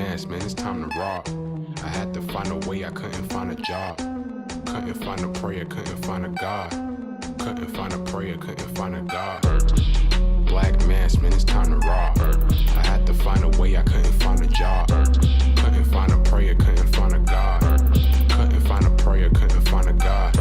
mask, man, it's time to rock. I had to find a way, I couldn't find a job. Couldn't find a prayer, couldn't find a God. Couldn't find a prayer, couldn't find a God. Black mask, man, it's time to rock. I had to find a way, I couldn't find a job. Couldn't find a prayer, couldn't find a God. Couldn't find a prayer, couldn't find a God.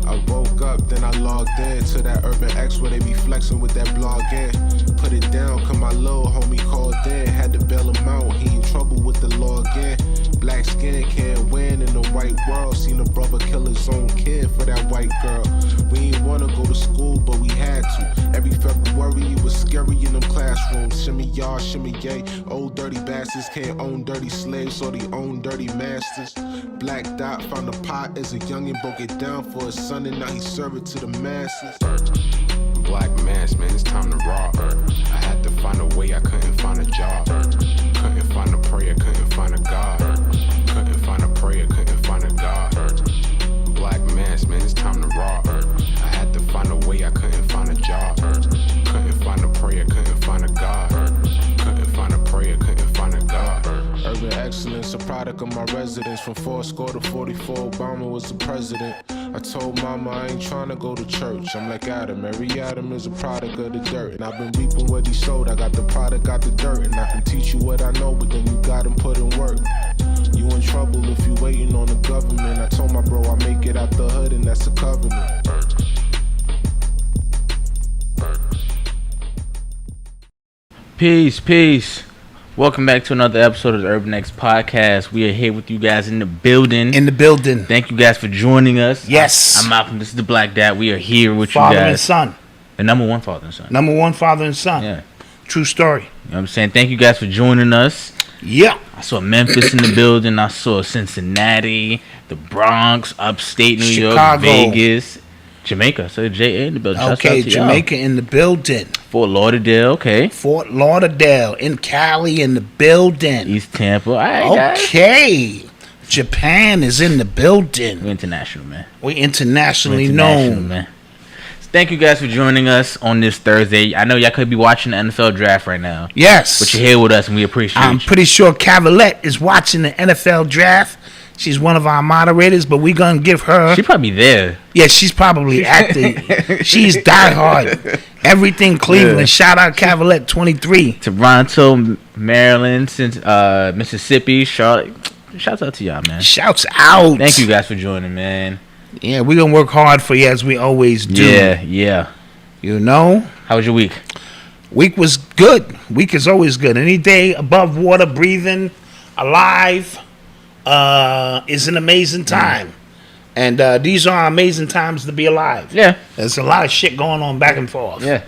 I woke up, then I logged in to that Urban X where they be flexing with that blog in. Put it down, cause my little homie called in. Had to bail him out, he in trouble with the law again. Black skin can't win in the white world. Seen a brother kill his own kid for that white girl. We ain't wanna go to school, but we had to. Every February it was scary in them classrooms. Shimmy y'all, shimmy yay. Old dirty bastards can't own dirty slaves, so they own dirty masters. Black Dot found a pot as a youngin', broke it down for his son, and now he serve it to the masses. Black mask, man, it's time to rock. I had to find a way, I couldn't find a job. Couldn't find a prayer, couldn't find a God. Couldn't find a prayer, couldn't find a God. Black mask, man, it's time to rock. I had to find a way, I couldn't find a job. Couldn't find a prayer, couldn't find a God. Couldn't find a prayer, couldn't find a God. Urban excellence, a product of my residence. From 4 to 44, Obama was the president. I told mama I ain't trying to go to church. I'm like Adam, every Adam is a product of the dirt. And I've been reaping what he sowed. I got the product, got the dirt. And I can teach you what I know, but then you gotta put in work. You in trouble if you waiting on the government. I told my bro I make it out the hood, and that's a covenant. Peace. Welcome back to another episode of the Urban X Podcast. We are here with you guys in the building. Thank you guys for joining us. Yes. I'm Malcolm. This is the Black Dot. We are here with Father you guys. and son. The number one father and son. Number one father and son. Yeah. True story. You know what I'm saying? Thank you guys for joining us. Yeah. I saw Memphis in the building. I saw Cincinnati, the Bronx, upstate New Chicago. York, Vegas, Jamaica. So J.A. in the building. Shouts Okay, out to Jamaica y'all. in the building. Fort Lauderdale. Okay. Fort Lauderdale in Cali in the building. East Tampa. All right, guys. Okay. Japan is in the building. We're international, man. We're internationally International, known. man. Thank you guys for joining us on this Thursday. I know y'all could be watching the NFL draft right now. Yes. But you're here with us and we appreciate I'm you. pretty sure Cavalette is watching the NFL draft. She's one of our moderators, but we're going to give her... She probably there. Yeah, she's probably acting. She's diehard. Everything Cleveland. Yeah. Shout out Cavalette 23. Toronto, Maryland, Mississippi, Charlotte. Shouts out to y'all, man. Shouts out. Thank you guys for joining, man. Yeah, we're going to work hard for you as we always do. Yeah. You know? How was your week? Week was good. Week is always good. Any day above water, breathing, alive, is an amazing time. And these are amazing times to be alive. Yeah. There's a lot of shit going on back and forth. Yeah.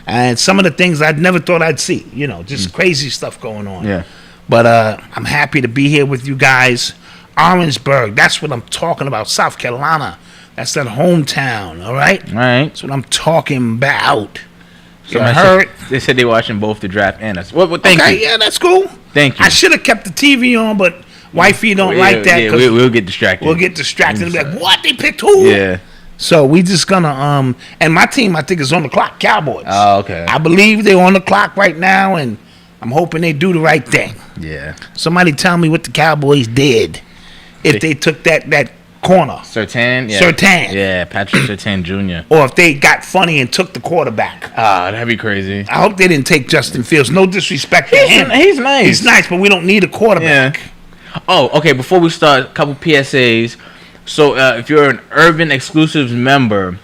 And some of the things I'd never thought I'd see. You know, just crazy stuff going on. Yeah. But I'm happy to be here with you guys. Orangeburg, that's what I'm talking about. South Carolina, that's that hometown, all right? All right. That's what I'm talking about. You Somebody heard? They said they watching both the draft and us. Well, thank you. Yeah, that's cool. Thank you. I should have kept the TV on, but wifey don't like that. Yeah, 'cause we'll get distracted. we'll get distracted and be like, what? They picked who? Yeah. So we just gonna, and my team, I think, is on the clock, Cowboys. Oh, okay. I believe they're on the clock right now, and I'm hoping they do the right thing. Yeah. Somebody tell me what the Cowboys did if they took that corner. Surtain? Yeah. Surtain. Yeah, Patrick Surtain Jr. Or if they got funny and took the quarterback. Ah, that'd be crazy. I hope they didn't take Justin Fields. No disrespect to him. He's nice. He's nice, but we don't need a quarterback. Yeah. Oh, okay. Before we start, a couple PSAs. So, if you're an Urban Exclusives member,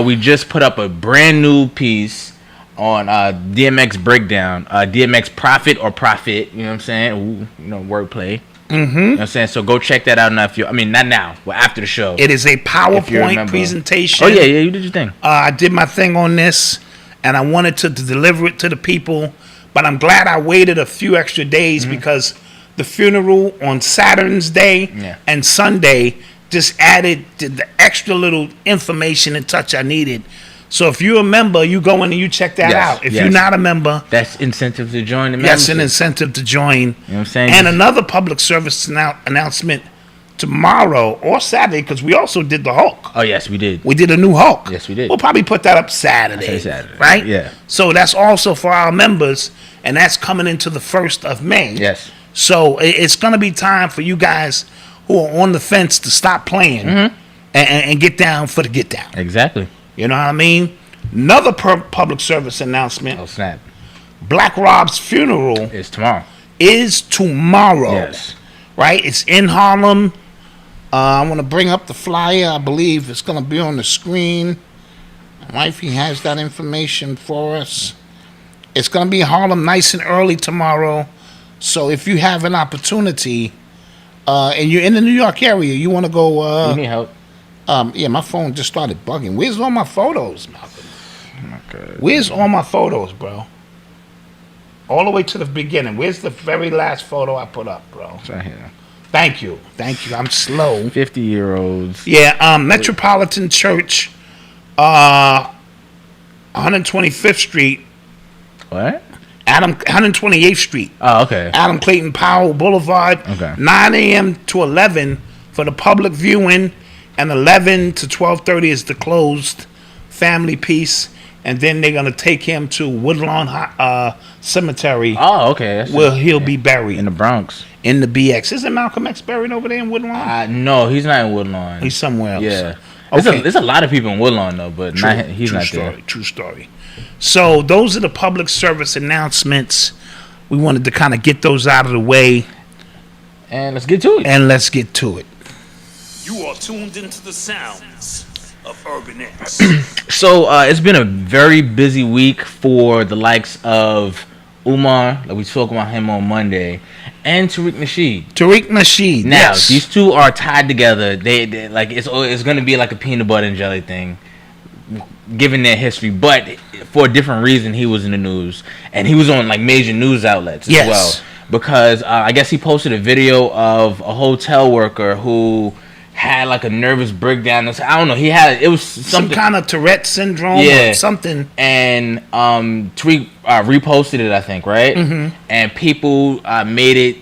we just put up a brand new piece on DMX Breakdown. DMX Profit or Profit. You know what I'm saying? Ooh, you know, wordplay. Mm-hmm. You know what I'm saying? So go check that out now. Not now, but after the show. It is a PowerPoint presentation. Oh, yeah, you did your thing. I did my thing on this, and I wanted to deliver it to the people, but I'm glad I waited a few extra days because the funeral on Saturn's Day and Sunday just added the extra little information and touch I needed. So if you're a member, you go in and you check that out. If you're not a member, that's incentive to join the membership. That's an incentive to join. You know what I'm saying? And another public service announcement tomorrow or Saturday, because we also did the Hulk. Oh, yes, we did. We did a new Hulk. Yes, we did. We'll probably put that up Saturday. I say Saturday. Right? Yeah. So that's also for our members, and that's coming into the 1st of May. Yes. So it's gonna be time for you guys who are on the fence to stop playing and get down for the get down. Exactly. You know what I mean? Another public service announcement. Oh, snap. Black Rob's funeral It's tomorrow. is tomorrow. Yes. Right? It's in Harlem. I want to bring up the flyer. I believe it's going to be on the screen. Wifey has that information for us. It's going to be in Harlem nice and early tomorrow. So if you have an opportunity and you're in the New York area, you want to go... You need help? Yeah, my phone just started bugging. Where's all my photos, Malcolm? Okay. Where's all my photos, bro? All the way to the beginning. Where's the very last photo I put up, bro? It's right here. Thank you. I'm slow. 50-year-olds. Yeah, Metropolitan Church, 125th Street. What? 128th Street. Oh, okay. Adam Clayton Powell Boulevard. Okay. 9 a.m. to 11 for the public viewing, and 11 to 12:30 is the closed family piece. And then they're going to take him to Woodlawn Cemetery. Oh, okay. That's where he'll be buried. in the Bronx. In the BX. Isn't Malcolm X buried over there in Woodlawn? No, he's not in Woodlawn. He's somewhere else. Yeah. Okay. There's a lot of people in Woodlawn, though, but he's not there. True story. So those are the public service announcements. We wanted to kind of get those out of the way. And let's get to it. You are tuned into the sounds of Urban X. So it's been a very busy week for the likes of Umar, like we spoke about him on Monday, and Tariq Nasheed. Now, yes. These two are tied together. They like it's going to be like a peanut butter and jelly thing, given their history. But for a different reason, he was in the news, and he was on like major news outlets as well. Because I guess he posted a video of a hotel worker who had like a nervous breakdown. I don't know. It was some kind of Tourette syndrome or something. And Tariq reposted it, I think, right? Mm-hmm. And people made it,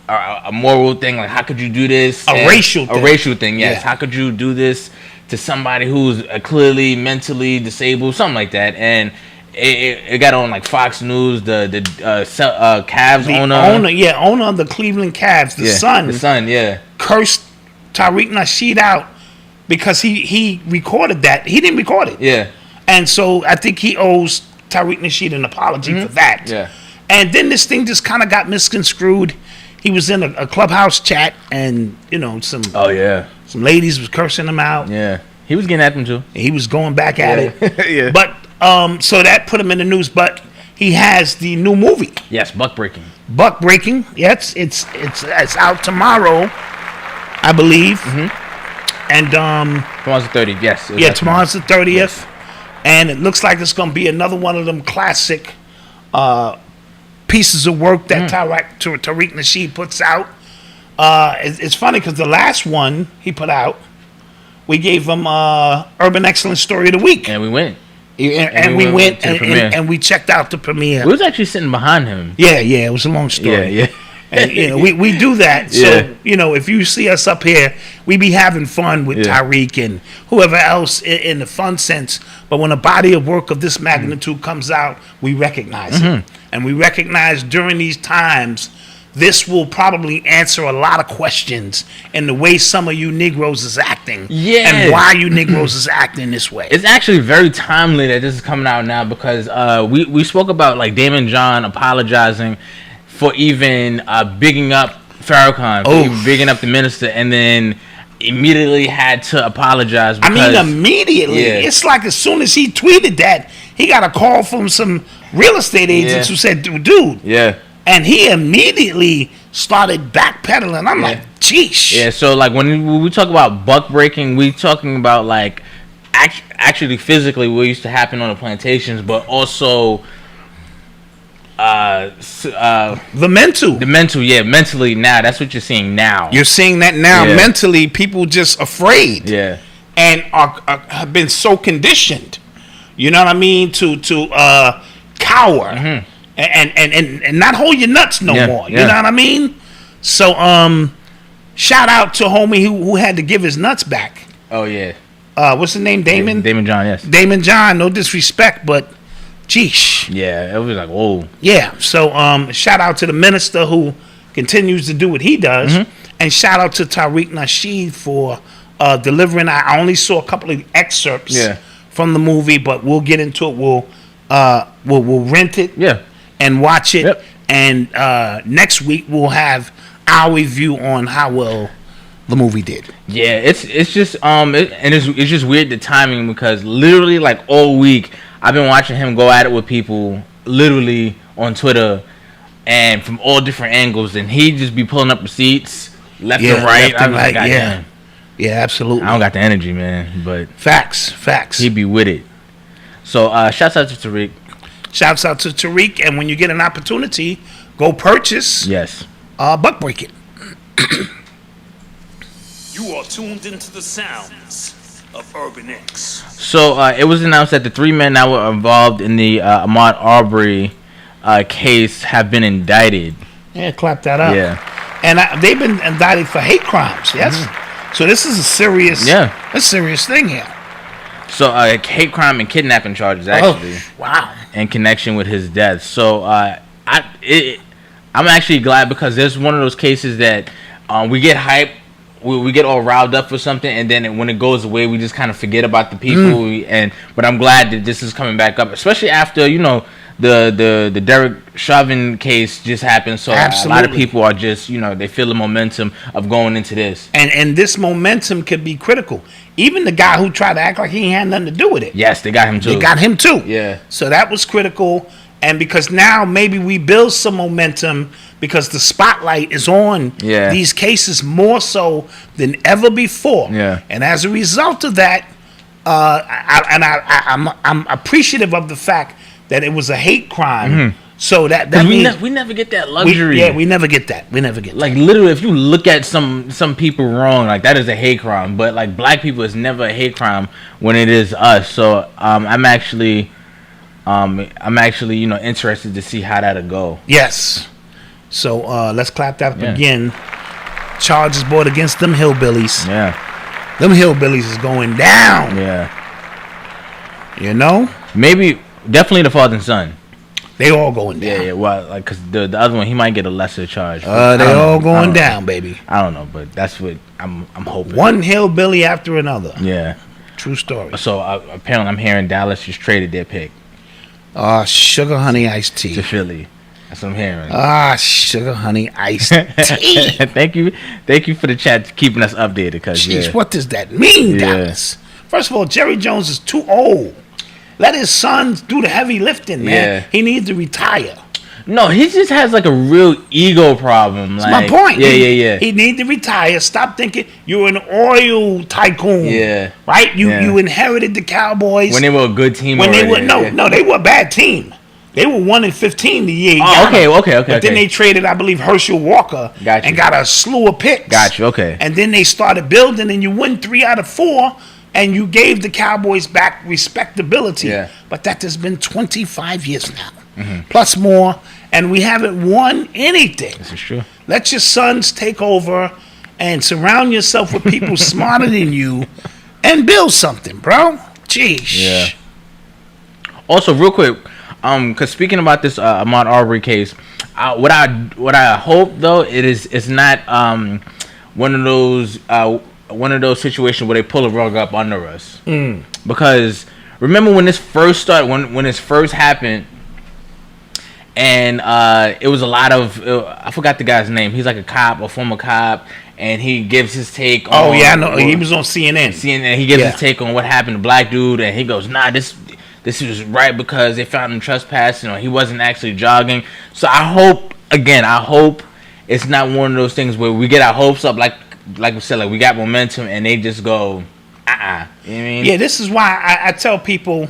a moral thing. Like, how could you do this? A racial thing, yes. Yeah. How could you do this to somebody who's clearly mentally disabled? Something like that. And it got on like Fox News, the Cavs owner of the Cleveland Cavs, the son, cursed Tariq Nasheed out because he recorded that. He didn't record it. Yeah. And so I think he owes Tariq Nasheed an apology for that. Yeah. And then this thing just kind of got misconstrued. He was in a clubhouse chat and, some ladies was cursing him out. Yeah. He was getting at them too. He was going back at it. Yeah. But so that put him in the news, but he has the new movie. Yes, Buck Breaking. Yes, it's out tomorrow, I believe. Mm-hmm. And tomorrow's the 30th. Yes. Tomorrow's the 30th. Yes. And it looks like it's going to be another one of them classic pieces of work that Tariq Nasheed puts out. It's funny because the last one he put out, we gave him Urban Excellence Story of the Week. And we went. And we went and we checked out the premiere. We was actually sitting behind him. Yeah, it was a long story. Yeah. And we do that. So, if you see us up here, we be having fun with Tariq and whoever else in the fun sense. But when a body of work of this magnitude comes out, we recognize it. And we recognize during these times, this will probably answer a lot of questions in the way some of you Negroes is acting. Yeah. And why you Negroes is acting this way. It's actually very timely that this is coming out now because we spoke about like Damon John apologizing for even bigging up Farrakhan, for even bigging up the minister, and then immediately had to apologize. Because, immediately. Yeah. It's like as soon as he tweeted that, he got a call from some real estate agents who said, dude. Yeah. And he immediately started backpedaling. I'm like, geesh. Yeah, so like when we talk about buck breaking, we talking about like actually physically what used to happen on the plantations, but also the mental, mentally now. That's what you're seeing now. You're seeing that now. Yeah. Mentally, people just afraid. Yeah, and have been so conditioned. You know what I mean? To cower. Mm-hmm. And not hold your nuts no more. You know what I mean? So shout out to homie who had to give his nuts back. Oh yeah. What's the name? Damon? Damon John, yes. Damon John, no disrespect, but Geesh. Yeah, it was like, whoa. Yeah. So shout out to the minister who continues to do what he does, and shout out to Tariq Nasheed for delivering. I only saw a couple of excerpts from the movie, but we'll get into it. We'll rent it and watch it. Yep. And next week we'll have our review on how well the movie did. Yeah, it's just it's just weird the timing, because literally like all week I've been watching him go at it with people literally on Twitter and from all different angles, and he just be pulling up receipts left and right. Left and right. Yeah, absolutely. I don't got the energy, man, but facts. He be with it. So shouts out to Tariq. Shouts out to Tariq, and when you get an opportunity, go purchase. Yes. Buck Break It. You are tuned into the sounds of Urban X. So it was announced that the 3 men that were involved in the Ahmaud Arbery case have been indicted. Yeah, clap that up. Yeah. And they've been indicted for hate crimes. Yes. So this is a serious thing here. So hate crime and kidnapping charges, actually. Oh, wow. In connection with his death. So I'm actually glad, because there's one of those cases that we get hyped, we get all riled up for something, and then when it goes away, we just kind of forget about the people. But I'm glad that this is coming back up, especially after the Derek Chauvin case just happened. So a lot of people are just they feel the momentum of going into this, and this momentum could be critical. Even the guy who tried to act like he had nothing to do with it. Yes, they got him too. Yeah. So that was critical. And because now maybe we build some momentum, because the spotlight is on these cases more so than ever before. Yeah. And as a result of that, I'm appreciative of the fact that it was a hate crime. So that means we never get that luxury. We never get that. Like literally, if you look at some people wrong, like that is a hate crime. But like black people is never a hate crime when it is us. So I'm actually interested to see how that'll go. Yes. So let's clap that up again. Charges brought against them hillbillies. Yeah. Them hillbillies is going down. Yeah. Maybe definitely the father and son. They all going down. Yeah. Well, like, cause the other one, he might get a lesser charge. They all going down, baby. I don't know, but that's what I'm hoping. One hillbilly after another. Yeah. True story. So apparently, I'm hearing Dallas just traded their pick. Sugar honey iced tea to Philly. That's what I'm hearing. Sugar honey iced tea. Thank you for the chat, keeping us updated. Cause what does that mean, Dallas? First of all, Jerry Jones is too old. Let his sons do the heavy lifting, man. He needs to retire. No, he just has like a real ego problem. That's my point. Yeah. He needs to retire. Stop thinking you're an oil tycoon. Yeah. Right? You inherited the Cowboys when they were a good team. They were a bad team. They were 1-15 the year. Okay. But then they traded, I believe, Herschel Walker and got a slew of picks. Gotcha. Okay. And then they started building, and you win 3 out of 4. And you gave the Cowboys back respectability. Yeah. But that has been 25 years now. Plus more. And we haven't won anything. This is true. Let your sons take over and surround yourself with people smarter than you and build something, bro. Jeez. Yeah. Also, real quick, because speaking about this Ahmaud Arbery case, what I hope though it's not one of those situations where they pull a rug up under us. Because remember when this first started, when this first happened, and it was a lot of I forgot the guy's name. He's like a former cop, and he gives his take on. Oh yeah, I know. He was on CNN. He gives his take on what happened to black dude, and he goes, "Nah, this is right because they found him trespassing, or he wasn't actually jogging." So I hope it's not one of those things where we get our hopes up, like we said, like we got momentum, and they just go, You know what I mean? Yeah, this is why I tell people,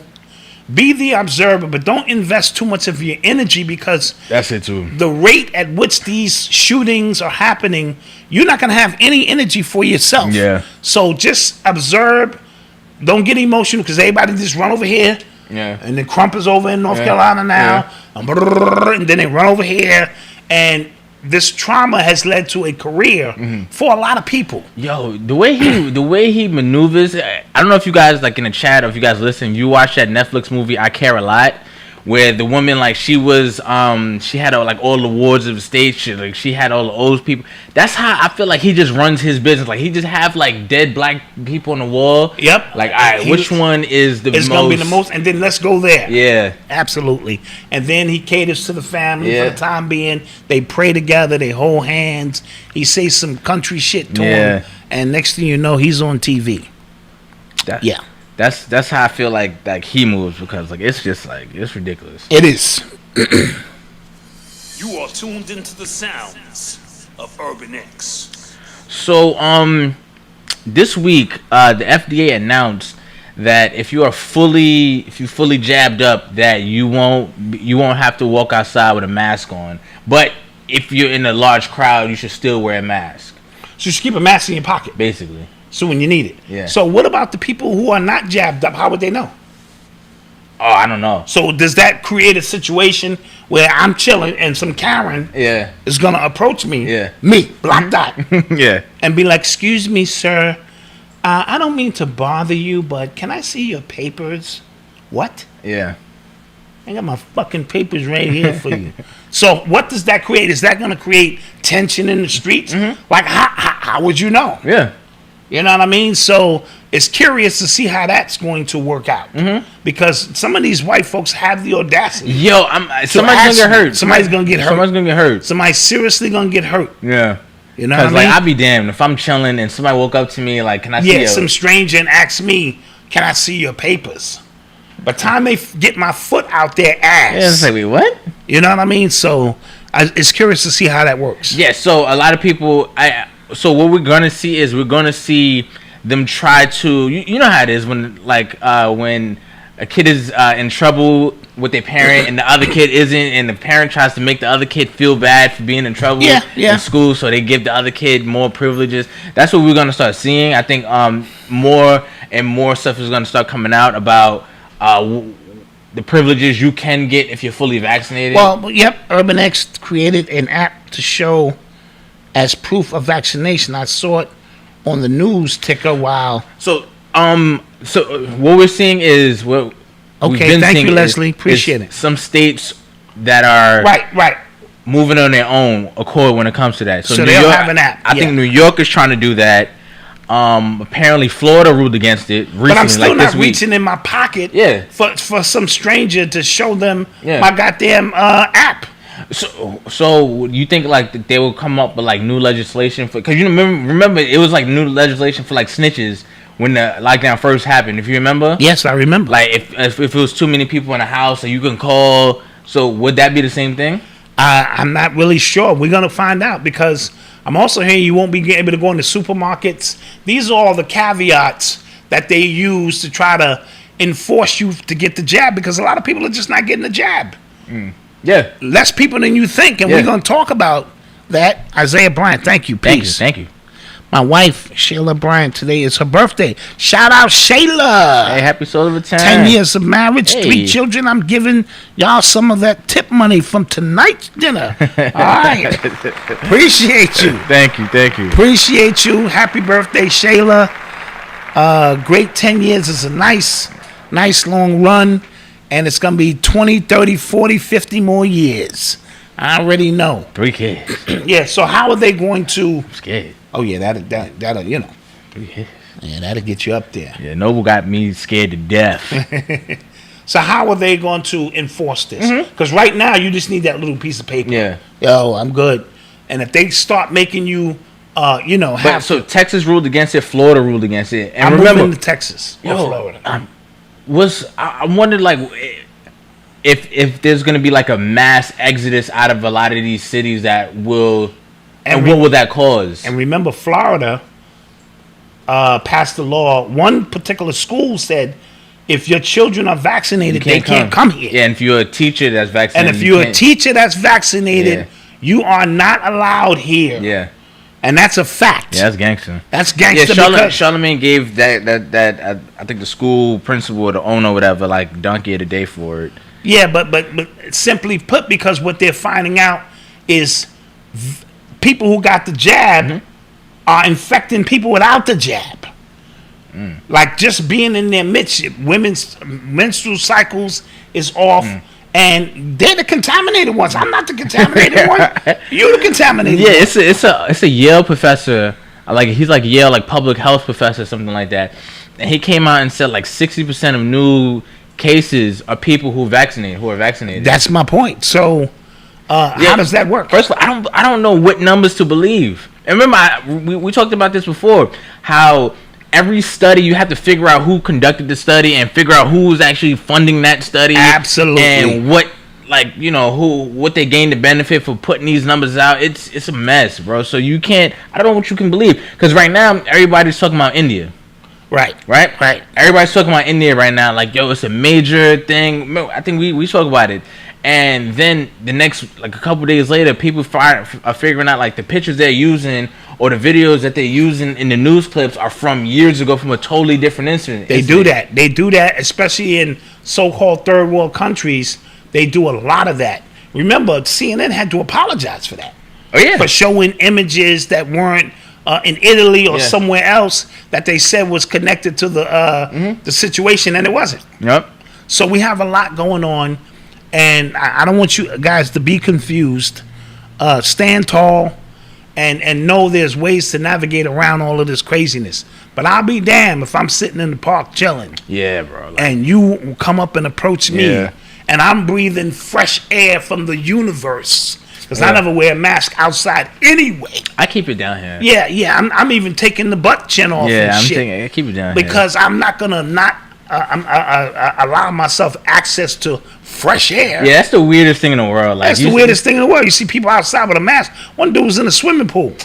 be the observer, but don't invest too much of your energy, because that's it too. The rate at which these shootings are happening, you're not going to have any energy for yourself. Yeah. So just observe. Don't get emotional, because everybody just run over here. Yeah. And then Crump is over in North Carolina now. Yeah. And then they run over here. And this trauma has led to a career for a lot of people. Yo, the way he maneuvers, I don't know if you guys, like in the chat, or if you guys listen, you watch that Netflix movie I Care a Lot, where the woman, like, she was she had like all the awards of the state shit, like she had all the old people. That's how I feel like he just runs his business. Like he just have like dead black people on the wall. Yep. Like, all right, which one is the most? It's gonna be the most, and then let's go there. Yeah, absolutely. And then he caters to the family Yeah. for the time being. They pray together. They hold hands. He says some country shit to him, and next thing you know, he's on TV. Yeah. That's how I feel like he moves, because like it's just like it's ridiculous. It is. You are tuned into the sounds of Urban X. So this week the FDA announced that if you fully jabbed up, that you won't have to walk outside with a mask on. But if you're in a large crowd, you should still wear a mask. So you should keep a mask in your pocket, basically. So when you need it. Yeah. So what about the people who are not jabbed up? How would they know? Oh, I don't know. So does that create a situation where I'm chilling and some Karen is gonna approach me, me, Black Dot, and be like, "Excuse me, sir, I don't mean to bother you, but can I see your papers?" What? Yeah. I got my fucking papers right here for you. So what does that create? Is that gonna create tension in the streets? Like how would you know? Yeah. You know what I mean? So it's curious to see how that's going to work out, because some of these white folks have the audacity. Yo, somebody's gonna get hurt. Somebody's gonna get hurt. Someone's gonna get hurt. Somebody's seriously gonna get hurt. Yeah. You know what I mean? Like, I'd be damned if I'm chilling and somebody woke up to me like, "Can I see some stranger and ask me, can I see your papers?" By the time they get my foot out their ass. Yeah, it's like, wait, what? You know what I mean? So it's curious to see how that works. Yeah, so a lot of people, so what we're gonna see is them try to, you know how it is when when a kid is in trouble with their parent and the other kid isn't, and the parent tries to make the other kid feel bad for being in trouble in school, so they give the other kid more privileges. That's what we're gonna start seeing. I think more and more stuff is gonna start coming out about the privileges you can get if you're fully vaccinated. Well, yep, Urban X created an app to show as proof of vaccination. I saw it on the news ticker while. So what we're seeing is what. Okay, thank you, Leslie. Appreciate it. Some states that are right moving on their own accord when it comes to that. So they'll have an app. I think New York is trying to do that. Apparently Florida ruled against it recently. But I'm still not this week. reaching in my pocket for some stranger to show them Yeah. my goddamn app. So you think like they will come up with like new legislation for, because you remember it was like new legislation for like snitches when the lockdown first happened, if you remember? Yes, I remember. Like if it was too many people in a house, so you can call. So would that be the same thing? I'm not really sure. We're gonna find out, because I'm also hearing you won't be able to go into supermarkets. These are all the caveats that they use to try to enforce you to get the jab, because a lot of people are just not getting the jab. Yeah. Less people than you think, and we're going to talk about that. Isaiah Bryant, thank you. Peace. Thank you. My wife, Shayla Bryant, today is her birthday. Shout out, Shayla. Hey, happy solar return. 10 years of marriage, Hey. 3 children. I'm giving y'all some of that tip money from tonight's dinner. All right. Appreciate you. Thank you. Appreciate you. Happy birthday, Shayla. Great 10 years is a nice long run. And it's going to be 20, 30, 40, 50 more years. I already know. 3 kids. Yeah, so how are they going to... I'm scared. Oh, yeah, that'll, you know. 3 kids. Yeah, that'll get you up there. Yeah, Noble got me scared to death. So how are they going to enforce this? Because right now, you just need that little piece of paper. Yeah. Yo, I'm good. And if they start making you, have... So Texas ruled against it, Florida ruled against it. And I'm remember, moving to Texas or Florida. I wondered like if there's gonna be like a mass exodus out of a lot of these cities that will, and what will that cause? And remember, Florida passed the law. One particular school said, if your children are vaccinated, they can't come here. Yeah, and if you're a teacher that's vaccinated, and if you're a teacher that's vaccinated, you are not allowed here. Yeah. And that's a fact. Yeah, that's gangster. That's gangster. Yeah, Charlemagne gave that I think the school principal or the owner or whatever, like donkey of the day for it. Yeah, but simply put, because what they're finding out is people who got the jab are infecting people without the jab. Like just being in their midst, women's menstrual cycles is off, And they're the contaminated ones. I'm not the contaminated one. You're the contaminated one. Yeah, it's a Yale professor. He's like Yale, like public health professor, something like that. And he came out and said like 60% of new cases are people who are vaccinated. That's my point. So, how does that work? First of all, I don't know what numbers to believe. And remember, we talked about this before. How every study you have to figure out who conducted the study and figure out who was actually funding that study. Absolutely. And what they gained the benefit for putting these numbers out. It's a mess, bro. So you can't. I don't know what you can believe, because right now everybody's talking about India. Right. Everybody's talking about India right now. Like, yo, it's a major thing. I think we spoke about it. And then the next, like a couple days later, people are figuring out like the pictures they're using or the videos that they're using in the news clips are from years ago, from a totally different incident. They do that, especially in so-called third world countries. They do a lot of that. Remember, CNN had to apologize for that. Oh yeah, for showing images that weren't in Italy or somewhere else that they said was connected to the situation, and it wasn't. Yep. So we have a lot going on, and I don't want you guys to be confused. Stand tall, and know there's ways to navigate around all of this craziness. But I'll be damned if I'm sitting in the park chilling. Yeah, bro. And you come up and approach me. Yeah. And I'm breathing fresh air from the universe, because I never wear a mask outside anyway. I keep it down here. Yeah. I'm even taking the butt chin off. Yeah, and shit I keep it down because I'm not gonna allow myself access to fresh air. Yeah, that's the weirdest thing in the world. Like, that's the weirdest thing in the world. You see people outside with a mask. One dude was in a swimming pool,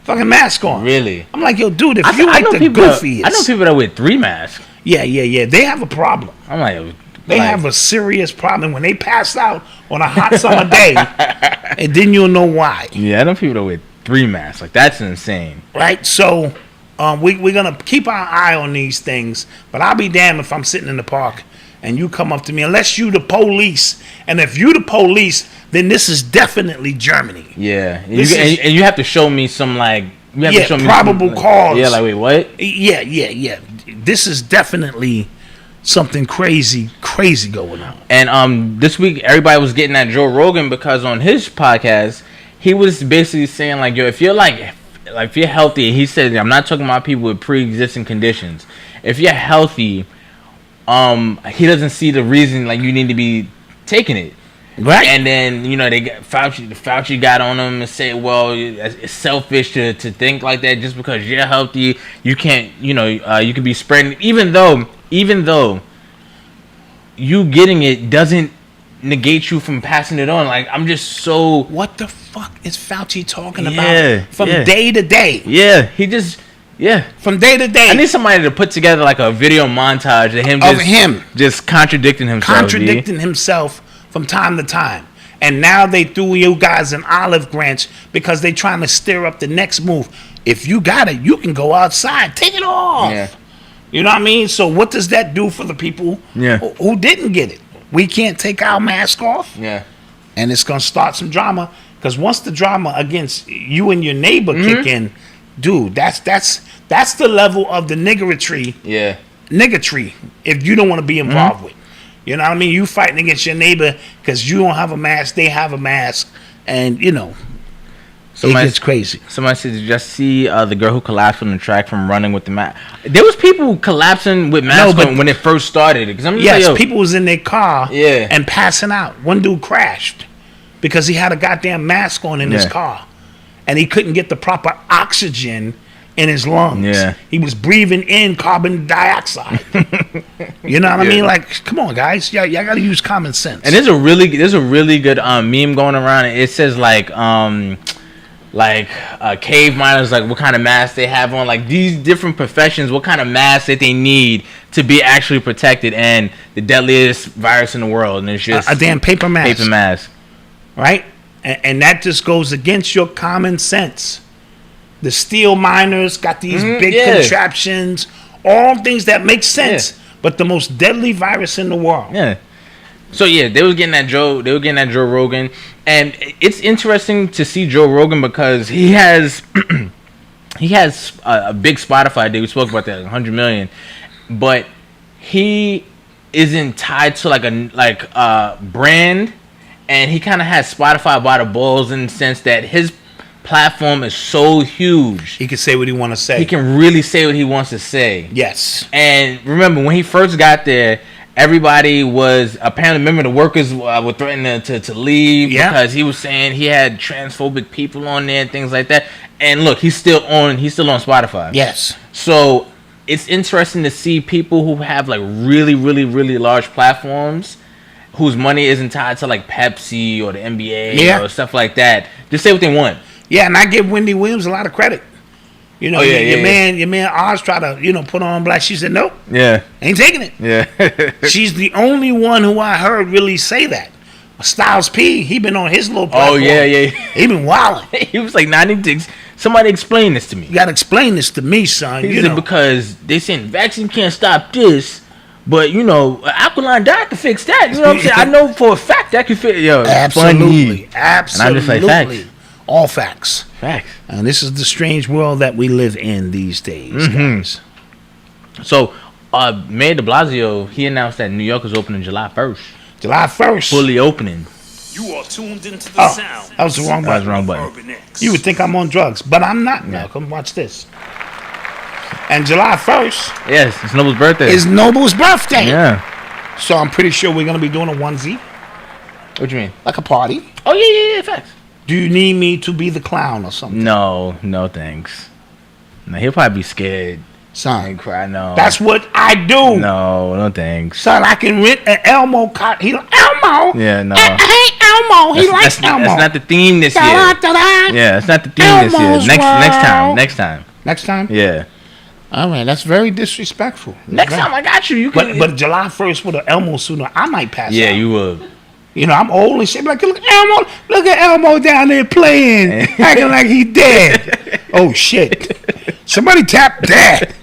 fucking mask on. Really? I'm like, yo, dude, if you like the goofiest. I know people that wear 3 masks. Yeah. They have a problem. I'm like. They have a serious problem when they pass out on a hot summer day, and then you'll know why. Yeah, I know people that wear 3 masks. Like, that's insane. Right? So, we're going to keep our eye on these things, but I'll be damned if I'm sitting in the park and you come up to me, unless you the police. And if you the police, then this is definitely Germany. Yeah. And you have to show me some, like... You have to show me probable cause. Yeah, like, wait, what? Yeah. This is definitely... something crazy going on. And this week everybody was getting at Joe Rogan, because on his podcast he was basically saying like, yo, if you're if you're healthy, he said, I'm not talking about people with pre-existing conditions. If you're healthy, he doesn't see the reason like you need to be taking it. Right. And then, they got Fauci got on him and said, well, it's selfish to think like that. Just because you're healthy, you can't, you can be spreading, even though you getting it doesn't negate you from passing it on. Like, I'm just so... What the fuck is Fauci talking about from day to day? Yeah, he just... Yeah. From day to day. I need somebody to put together like a video montage of him just contradicting himself. Contradicting himself from time to time. And now they threw you guys an olive branch because they trying to stir up the next move. If you got it, you can go outside. Take it off. Yeah. You know what I mean? So what does that do for the people who didn't get it? We can't take our mask off. Yeah. And it's going to start some drama. Because once the drama against you and your neighbor kick in, dude, that's the level of the niggeratry. Yeah. Niggertry, if you don't want to be involved with. You know what I mean? You fighting against your neighbor because you don't have a mask, they have a mask, and it gets crazy. Somebody said, did you just see the girl who collapsed on the track from running with the mask? There was people collapsing with masks when it first started. People was in their car and passing out. One dude crashed because he had a goddamn mask on in his car, and he couldn't get the proper oxygen in his lungs. Yeah. He was breathing in carbon dioxide. You know what I mean? Like, come on, guys. Y'all got to use common sense. And there's a really good meme going around. It says like cave miners, like what kind of mask they have on, like these different professions, what kind of mask that they need to be actually protected, and the deadliest virus in the world, and it's just a damn paper mask. Paper mask. Right? And that just goes against your common sense. The steel miners got these big contraptions, all things that make sense, but the most deadly virus in the world. Yeah. So they were getting at Joe Rogan, and it's interesting to see Joe Rogan because he has a big Spotify deal. We spoke about that, 100 million, but he isn't tied to like a brand, and he kind of has Spotify by the balls in the sense that his platform is so huge. He can say what he want to say. He can really say what he wants to say. Yes. And remember, when he first got there, everybody was apparently, remember, the workers were threatening to leave because he was saying he had transphobic people on there and things like that. And look, he's still on Spotify. Yes. So it's interesting to see people who have like really, really, really large platforms whose money isn't tied to like Pepsi or the NBA or stuff like that. Just say what they want. Yeah, and I give Wendy Williams a lot of credit. You know, your man Oz tried to, put on black. She said, nope. Yeah. Ain't taking it. Yeah. She's the only one who I heard really say that. Styles P, he been on his little platform. Oh, yeah. He been wilding. He was like, somebody explain this to me. You got to explain this to me, son. He said, because they saying vaccine can't stop this, but, alkaline diet can fix that. You know what I'm saying? I know for a fact that can fix. Absolutely. Funny. And I'm just like, facts. All facts. Facts. And this is the strange world that we live in these days, guys. So, Mayor de Blasio, he announced that New York is opening July 1st. July 1st. Fully opening. You are tuned into the sound. That was the wrong button. You would think I'm on drugs, but I'm not. Now, come watch this. And July 1st. Yes, it's Noble's birthday. It's Noble's birthday. Yeah. So I'm pretty sure we're going to be doing a onesie. What you mean? Like a party. Oh, yeah, facts. Do you need me to be the clown or something? No, thanks. No, he'll probably be scared. Son. And cry, no. That's what I do. No, thanks. Son, I can rent an Elmo car. Elmo? Yeah, no. Hey, Elmo. He likes Elmo. That's not the theme this year. Yeah, it's not the theme this year. Next time. Next time? Yeah. All right, that's very disrespectful. Next time I got you. But July 1st with an Elmo suit on, I might pass out. Yeah, you would. I'm old and shit. Like, look at Elmo down there playing, acting like he dead. Oh shit! Somebody tapped Dad.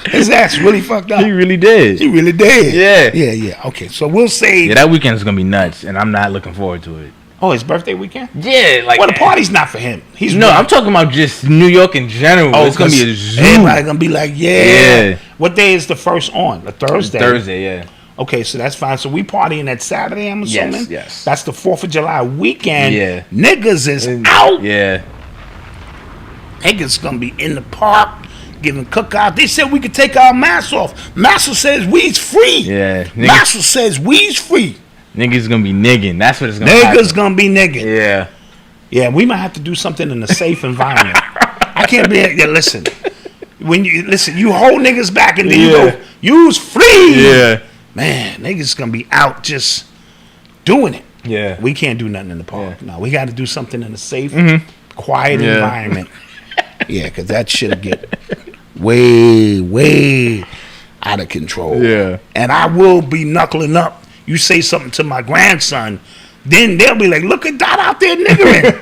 His ass really fucked up. He really did. Yeah. Okay, so we'll say. Yeah, that weekend is gonna be nuts, and I'm not looking forward to it. Oh, his birthday weekend? Yeah, well, the party's not for him. I'm talking about just New York in general. Oh, it's gonna be a zoo. Everybody gonna be like, yeah. What day is the first on? A Thursday. Thursday, yeah. Okay, so that's fine. So we partying that Saturday, I'm assuming? Yes. That's the 4th of July weekend. Yeah. Niggas is out. Yeah. Niggas gonna be in the park giving cookout. They said we could take our masks off. Massa says weed's free. Yeah. Massa says weed's free. Niggas gonna be nigging. That's what it's gonna happen. Niggas gonna be nigging. Yeah. Yeah, we might have to do something in a safe environment. I can't be. Yeah, listen. You hold niggas back and then you go, you's free. Yeah. Man, niggas gonna be out just doing it. Yeah. We can't do nothing in the park. Yeah. No, we got to do something in a safe, quiet environment. Yeah, because that shit'll get way out of control. Yeah. And I will be knuckling up. You say something to my grandson, then they'll be like, look at Dot out there niggering.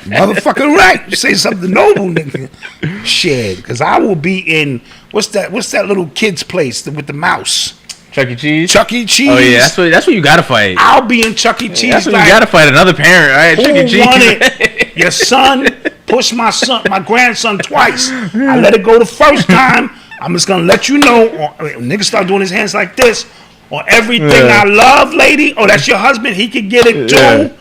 Motherfucking right. You say something noble, nigga. Shit. Because I will be in, what's that little kid's place with the mouse? Chuck E. Cheese? Chuck E. Cheese. Oh, yeah. That's what you got to fight. I'll be in Chuck E. Cheese. That's what you got to fight another parent, right? Chuck E. Cheese. Who won it? Your son pushed my grandson twice. I let it go the first time. I'm just going to let you know. Nigga start doing his hands like this. On everything I love, lady. Oh, that's your husband. He could get it too. Yeah.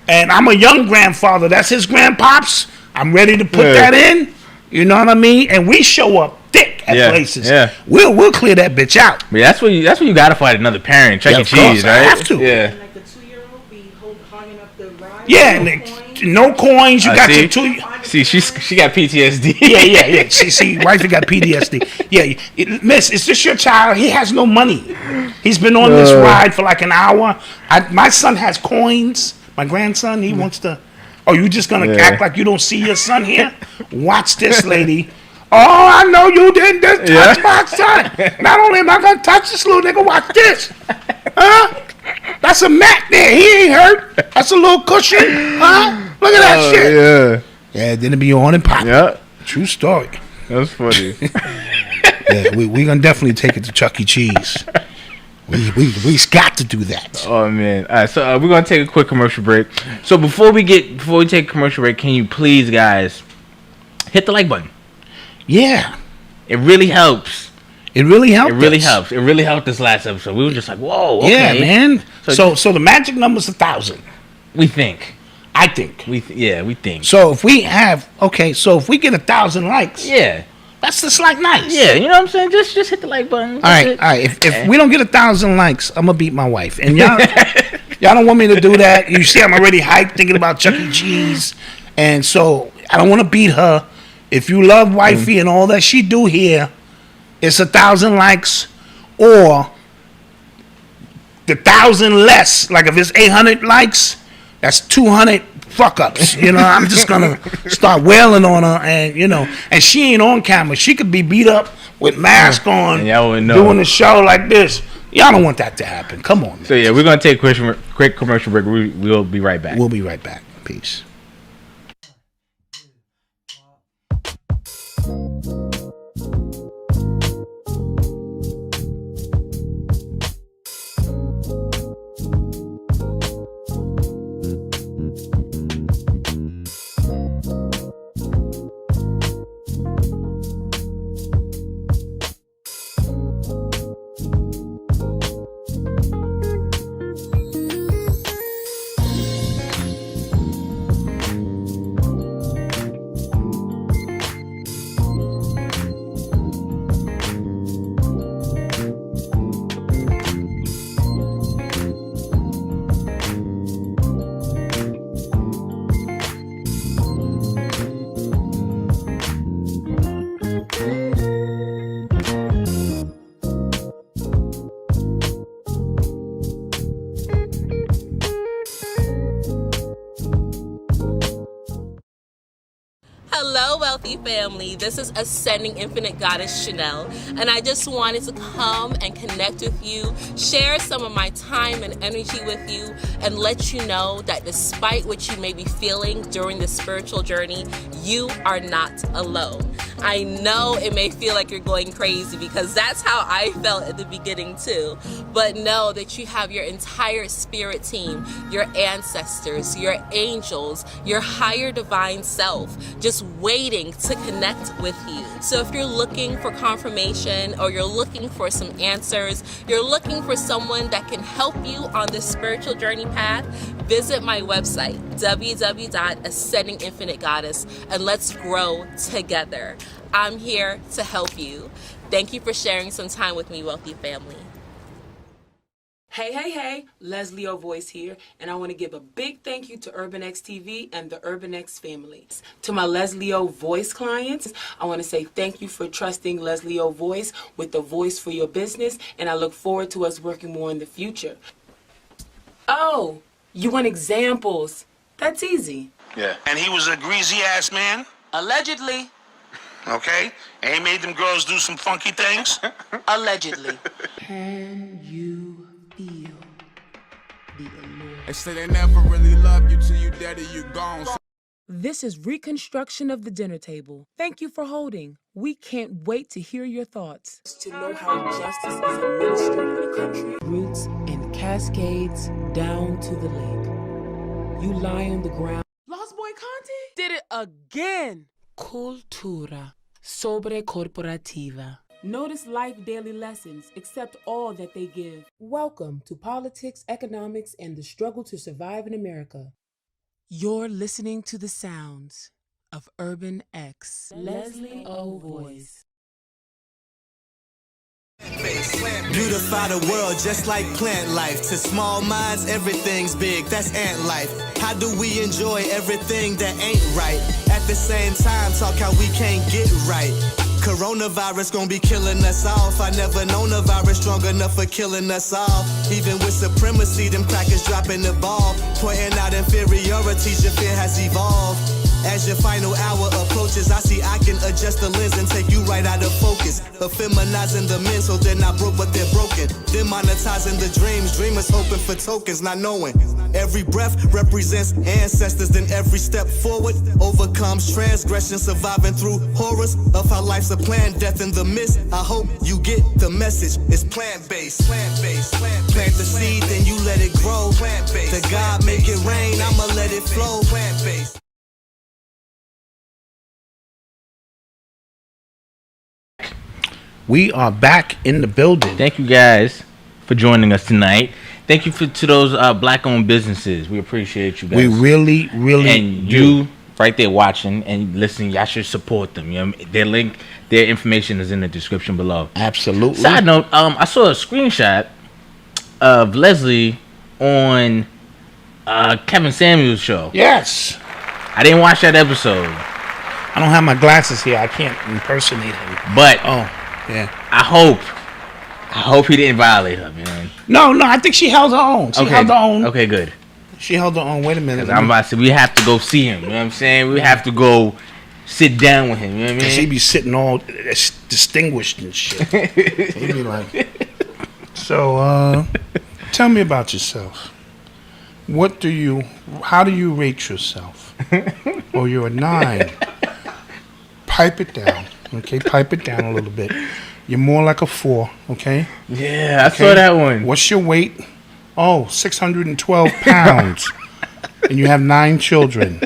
And I'm a young grandfather. That's his grandpops. I'm ready to put that in. You know what I mean? And we show up thick at places. Yeah. We'll clear that bitch out. Yeah, that's when you gotta fight another parent. Chuck E. Cheese, right? I have to. Yeah. Like the 2-year-old be hogging up the ride. Yeah, no coins. You got your 2. See, she got PTSD. Yeah. See, wifey got PTSD. Yeah, miss, is this your child? He has no money. He's been on this ride for like an hour. My son has coins. My grandson, he wants to. Oh, you just gonna act like you don't see your son here? Watch this, lady. Oh, I know you didn't just touch my son. Not only am I gonna touch this little nigga, watch this. Huh? That's a mat there. He ain't hurt. That's a little cushion. Huh? Look at that shit. Yeah, then it be on and pop. Yeah. True story. That's funny. Yeah, we gonna definitely take it to Chuck E. Cheese. We got to do that. Oh man! All right, so we're gonna take a quick commercial break. So before we take a commercial break, can you please, guys, hit the like button? Yeah, it really helps. It really helped. It really helped. It really helped this last episode. We were just like, whoa, okay. Yeah, man. So the magic number's 1,000. We think. I think. We think. So if we get 1,000 likes, yeah, that's just like nice. Yeah, you know what I'm saying? Just hit the like button. All right. If we don't get 1,000 likes, I'm gonna beat my wife. And y'all don't want me to do that. You see, I'm already hyped thinking about Chuck E. Cheese, and so I don't want to beat her. If you love wifey and all that she do here, it's 1,000 likes, or the 1,000 less. Like if it's 800 likes, that's 200 fuck ups. You know, I'm just gonna start wailing on her, and and she ain't on camera. She could be beat up with mask on, and y'all wouldn't know. doing a show like this. Y'all don't want that to happen. Come on, man. So yeah, we're gonna take a quick commercial break. We'll be right back. We'll be right back. Peace. Hello, wealthy family. This is Ascending Infinite Goddess Shanell, and I just wanted to come and connect with you, share some of my time and energy with you, and let you know that despite what you may be feeling during this spiritual journey, you are not alone. I know it may feel like you're going crazy because that's how I felt at the beginning too, but know that you have your entire spirit team, your ancestors, your angels, your higher divine self, just waiting to connect with you. So if you're looking for confirmation, or you're looking for some answers, you're looking for someone that can help you on this spiritual journey path, visit my website, www.ascendinginfinitegoddess, and let's grow together. I'm here to help you. Thank you for sharing some time with me, wealthy family. Hey, Leslie O Voice here, and I want to give a big thank you to Urban X TV and the Urban X family. To my Leslie O Voice clients, I want to say thank you for trusting Leslie O Voice with the voice for your business, and I look forward to us working more in the future. Oh, you want examples? That's easy. Yeah. And he was a greasy ass man? Allegedly. Okay. And he made them girls do some funky things? Allegedly. Can you feel the allure? They say they never really love you till you dead or you gone. This is Reconstruction of the Dinner Table. Thank you for holding. We can't wait to hear your thoughts. To know how justice is administered in a country. Roots and cascades down to the lake. You lie on the ground. Lost Boy Conti did it again. Cultura sobre corporativa. Notice life daily lessons, accept all that they give. Welcome to Politics, Economics, and the Struggle to Survive in America. You're listening to the sounds of Urban X. Leslie O Voice. Beautify the world just like plant life. To small minds, everything's big, that's ant life. How do we enjoy everything that ain't right? At the same time, talk how we can't get right. Coronavirus gon' be killing us off. I never known a virus strong enough for killing us all. Even with supremacy, them crackers dropping the ball. Pointing out inferiorities, your fear has evolved. As your final hour approaches, I see I can adjust the lens and take you right out of focus. Effeminizing the men so they're not broke but they're broken. Then monetizing the dreams, dreamers hoping for tokens, not knowing. Every breath represents ancestors, then every step forward overcomes transgression, surviving through horrors of how life's a plan, death in the mist. I hope you get the message. It's plant-based, plant-based, plant-based. Plant the seed, then you let it grow. Plant-based. The God make it rain, I'ma let it flow. Plant-based. We are back in the building. Thank you guys for joining us tonight. Thank you to those black-owned businesses. We appreciate you guys. We really, really and do. You right there watching and listening, y'all should support them. You know, their information is in the description below. Absolutely. Side note, I saw a screenshot of Leslie on Kevin Samuels' show. Yes. I didn't watch that episode. I don't have my glasses here. I can't impersonate him. But yeah. I hope he didn't violate her, man. No, I think she held her own. She held her own. Okay, good. She held her own. Wait a minute. I'm about to say, we have to go see him. You know what I'm saying? We have to go sit down with him. You know what I mean? She be sitting all distinguished and shit. He be like, so, tell me about yourself. How do you rate yourself? Oh, you're a 9. Pipe it down. Okay, pipe it down a little bit. You're more like a 4, okay? Yeah, I saw that one. What's your weight? Oh, 612 pounds. And you have 9 children.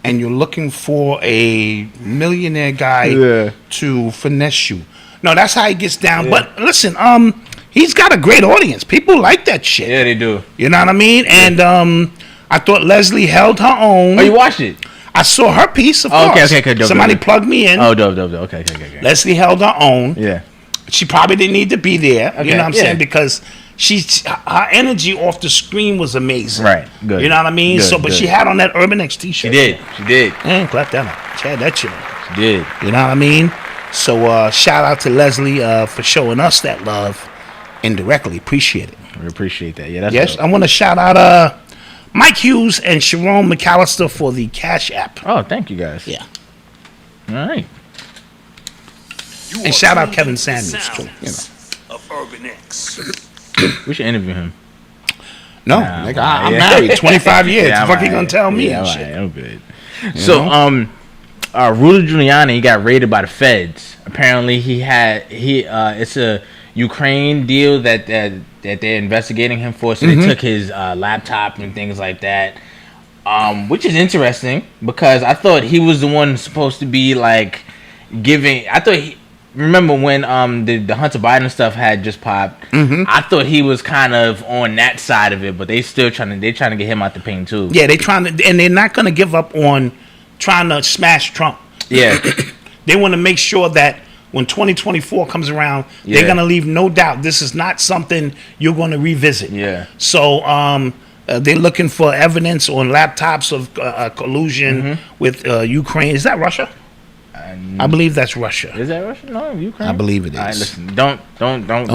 And you're looking for a millionaire guy to finesse you. No, that's how he gets down. Yeah. But listen, he's got a great audience. People like that shit. Yeah, they do. You know what I mean? And I thought Leslie held her own. Oh, you watched it? I saw her piece, of course. Okay, dope. Somebody plugged me in. Oh, dope. Okay. Leslie held her own. Yeah. She probably didn't need to be there. Okay. You know what I'm saying? Because her energy off the screen was amazing. Right. Good. You know what I mean? Good, but she had on that Urban X t-shirt. She did. Clap that up. She had that shit on. She did. You know what I mean? So shout out to Leslie for showing us that love indirectly. Appreciate it. We appreciate that. Yeah, that's yes. dope. I want to shout out Mike Hughes and Sharon McAllister for the Cash App. Oh, thank you guys. Yeah. All right. And shout out Kevin Samuels too. You know. Of Urban X. We should interview him. No, nigga, I'm married 25 years. Yeah, what the fuck you gonna tell me and shit? I'm good. So, Rudy Gulliani, he got raided by the feds. Apparently, it's a Ukraine deal that they're investigating him for. So they took his laptop and things like that, which is interesting because I thought he was the one supposed to be like giving. Remember when the Hunter Biden stuff had just popped? I thought he was kind of on that side of it, but they're trying to get him out the paint too. Yeah, and they're not gonna give up on trying to smash Trump. Yeah, they want to make sure that when 2024 comes around, they're gonna leave no doubt this is not something you're gonna revisit. Yeah. So they're looking for evidence on laptops of collusion with Ukraine. Is that Russia? I believe that's Russia. Is that Russia? No, Ukraine. I believe it is. All right, listen, don't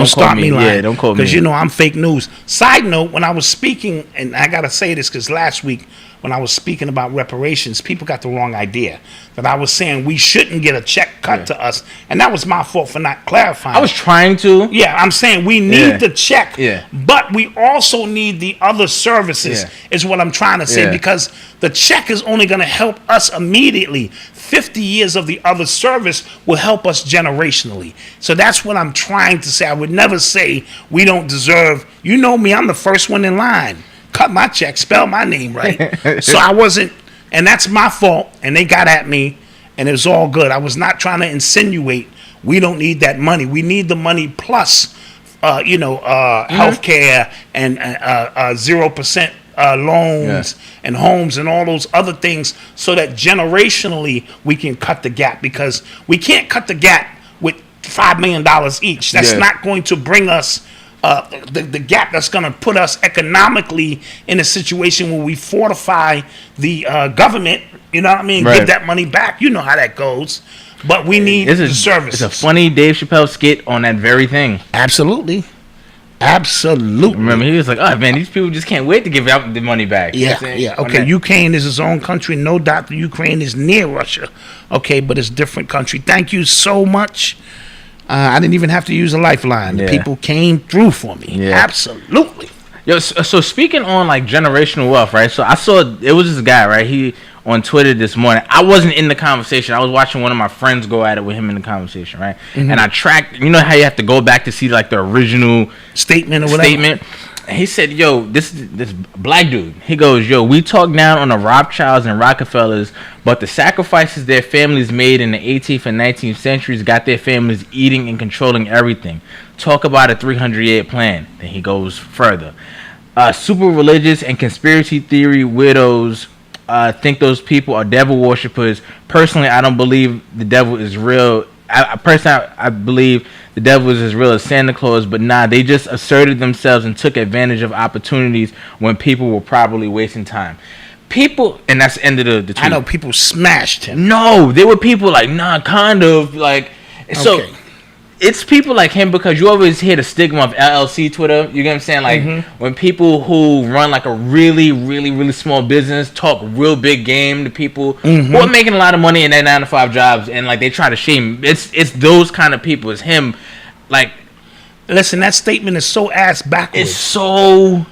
start me lying. Yeah, don't quote me. Because you know I'm fake news. Side note: when I was speaking, and I gotta say this because last week when I was speaking about reparations, people got the wrong idea that I was saying we shouldn't get a check cut to us, and that was my fault for not clarifying. I was trying to. Yeah, I'm saying we need the check, Yeah. but we also need the other services. Yeah. Is what I'm trying to say because the check is only going to help us immediately. 50 years of the other service will help us generationally. So that's what I'm trying to say. I would never say we don't deserve. You know me, I'm the first one in line. Cut my check, spell my name right. So I wasn't, and that's my fault. And they got at me, and it was all good. I was not trying to insinuate we don't need that money. We need the money plus, healthcare and 0% loans and homes and all those other things, so that generationally we can cut the gap, because we can't cut the gap with $5 million each. That's not going to bring us the gap that's going to put us economically in a situation where we fortify the government. You know what I mean? Right. Give that money back. You know how that goes. But we need the services. It's a funny Dave Chappelle skit on that very thing. Absolutely. Remember, he was like, "Oh man, these people just can't wait to give out the money back." Yeah. Okay, Ukraine is its own country. No doubt that Ukraine is near Russia. Okay, but it's a different country. Thank you so much. I didn't even have to use a lifeline. The people came through for me. Yeah. Absolutely. Yo, so speaking on like generational wealth, right? So I saw it was this guy, right? He on Twitter this morning. I wasn't in the conversation. I was watching one of my friends go at it with him in the conversation, right? And I tracked. You know how you have to go back to see like the original statement or whatever. he said, "Yo, this black dude." He goes, "Yo, we talk down on the Rothschilds and Rockefellers, but the sacrifices their families made in the 18th and 19th centuries got their families eating and controlling everything. Talk about a 300-year plan." Then he goes further. Super religious and conspiracy theory widows think those people are devil worshippers. Personally, I don't believe the devil is real. I believe the devil is as real as Santa Claus, but nah, they just asserted themselves and took advantage of opportunities when people were probably wasting time. People, and that's the end of the tweet. I know people smashed him. No, there were people like, nah, kind of, like, so Okay. it's people like him because you always hear the stigma of LLC Twitter. You get what I'm saying? Like, when people who run like a really, really, really small business talk real big game to people who are making a lot of money in their 9-to-5 jobs, and like they try to shame. It's those kind of people. It's him. Like, listen, that statement is so ass backwards. It's so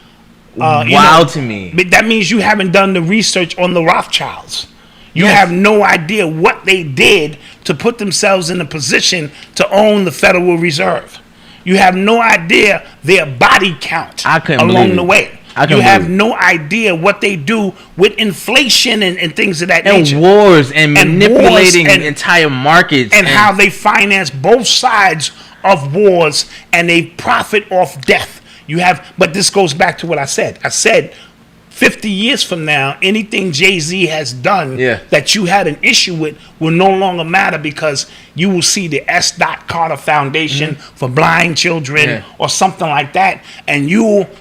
wild to me. But that means you haven't done the research on the Rothschilds. You have no idea what they did to put themselves in a position to own the Federal Reserve. You have no idea their body count along the way. You have no idea what they do with inflation and things of that nature. And wars and manipulating entire markets. And how they finance both sides of wars and they profit off death. But this goes back to what I said. I said 50 years from now, anything Jay-Z has done that you had an issue with will no longer matter because you will see the S. Carter Foundation for Blind Children or something like that. And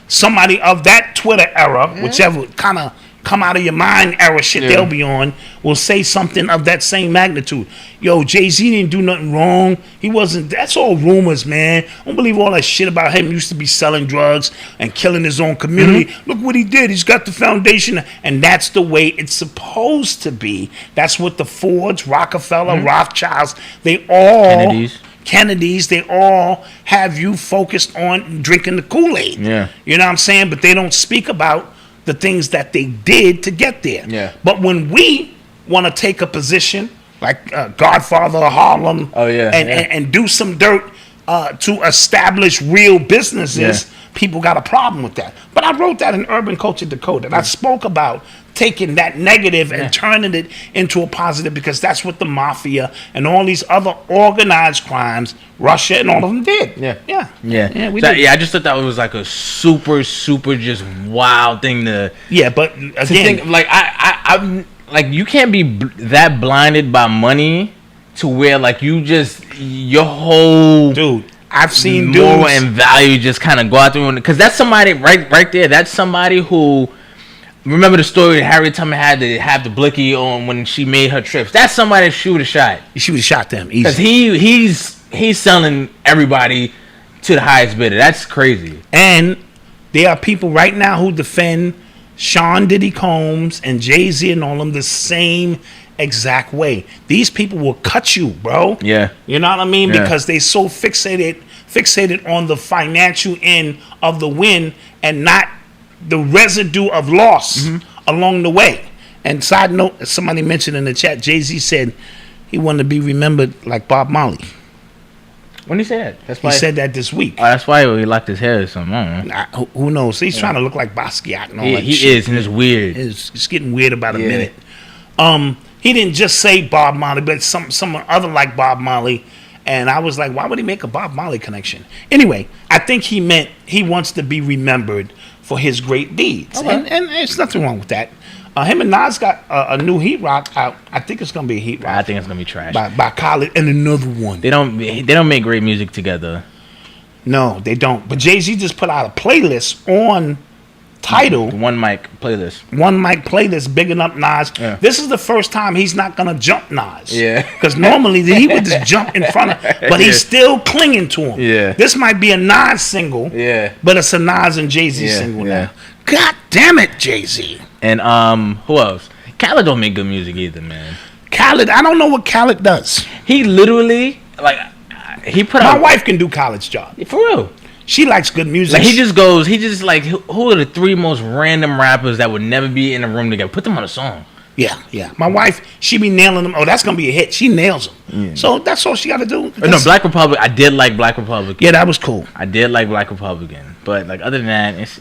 somebody of that Twitter era, whichever kind of come out of your mind era shit they'll be on, will say something of that same magnitude. Yo, Jay-Z didn't do nothing wrong. He wasn't. That's all rumors, man. Don't believe all that shit about him. He used to be selling drugs and killing his own community. Look what he did. He's got the foundation. And that's the way it's supposed to be. That's what the Fords, Rockefeller, Rothschilds, they all... Kennedys, they all have you focused on drinking the Kool-Aid. Yeah. You know what I'm saying? But they don't speak about the things that they did to get there. Yeah. But when we want to take a position like Godfather of Harlem and do some dirt to establish real businesses, people got a problem with that. But I wrote that in Urban Culture Decoded. And I spoke about taking that negative and turning it into a positive because that's what the mafia and all these other organized crimes, Russia and all of them did. I just thought that was like a super just wild thing to. Yeah, but again, to think, like I'm like you can't be that blinded by money to where like your whole I've seen moral and value just kind of go out through because that's somebody right there. That's somebody who. Remember the story that Harriet Tubman had to have the blicky on when she made her trips. That's somebody she would have shot. She would have shot them easy. Because he's selling everybody to the highest bidder. That's crazy. And there are people right now who defend Sean Diddy Combs and Jay-Z and all of them the same exact way. These people will cut you, bro. Yeah. You know what I mean? Yeah. Because they so fixated on the financial end of the win and not the residue of loss along the way. And side note, somebody mentioned in the chat, Jay-Z said he wanted to be remembered like Bob Marley. When did he say that? He said that this week. Oh, that's why he locked his hair or something. I don't know. Who knows? He's trying to look like Basquiat and all that shit. He is, and it's weird. It's getting weird about a minute. He didn't just say Bob Marley, but someone other like Bob Marley. And I was like, why would he make a Bob Marley connection? Anyway, I think he meant he wants to be remembered for his great deeds. Okay. And there's nothing wrong with that. Him and Nas got a new Heat Rock out. I think it's gonna be a Heat Rock. I think it's gonna be trash. By Khaled and another one. They don't make great music together. No, they don't. But Jay-Z just put out a playlist on Tidal. One mic playlist, bigging up Nas. Yeah. This is the first time he's not gonna jump Nas. Yeah. Because normally he would just jump in front of, but he's still clinging to him. Yeah. This might be a Nas single. Yeah. But it's a Nas and Jay-Z single now. God damn it, Jay-Z. And who else? Khaled don't make good music either, man. Khaled, I don't know what Khaled does. He literally he put My wife can do Khaled's job. For real. She likes good music. Like he just like, who are the three most random rappers that would never be in a room together? Put them on a song. Yeah. My wife, she be nailing them. Oh, that's gonna be a hit. She nails them. Yeah. So that's all she got to do. No, Black Republic. I did like Black Republican. Yeah, that was cool. I did like Black Republican, but like other than that, it's.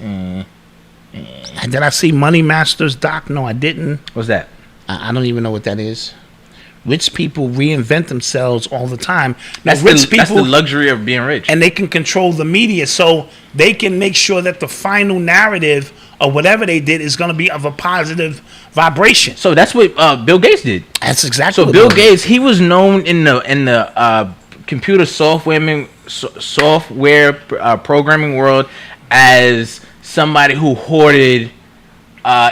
Did I see Money Masters doc? No, I didn't. What's that? I don't even know what that is. Rich people reinvent themselves all the time. Now, That's that's the luxury of being rich. And they can control the media, so they can make sure that the final narrative or whatever they did is going to be of a positive vibration. So that's what Bill Gates did. That's exactly. So Bill Gates, he was known in the computer software programming world as somebody who hoarded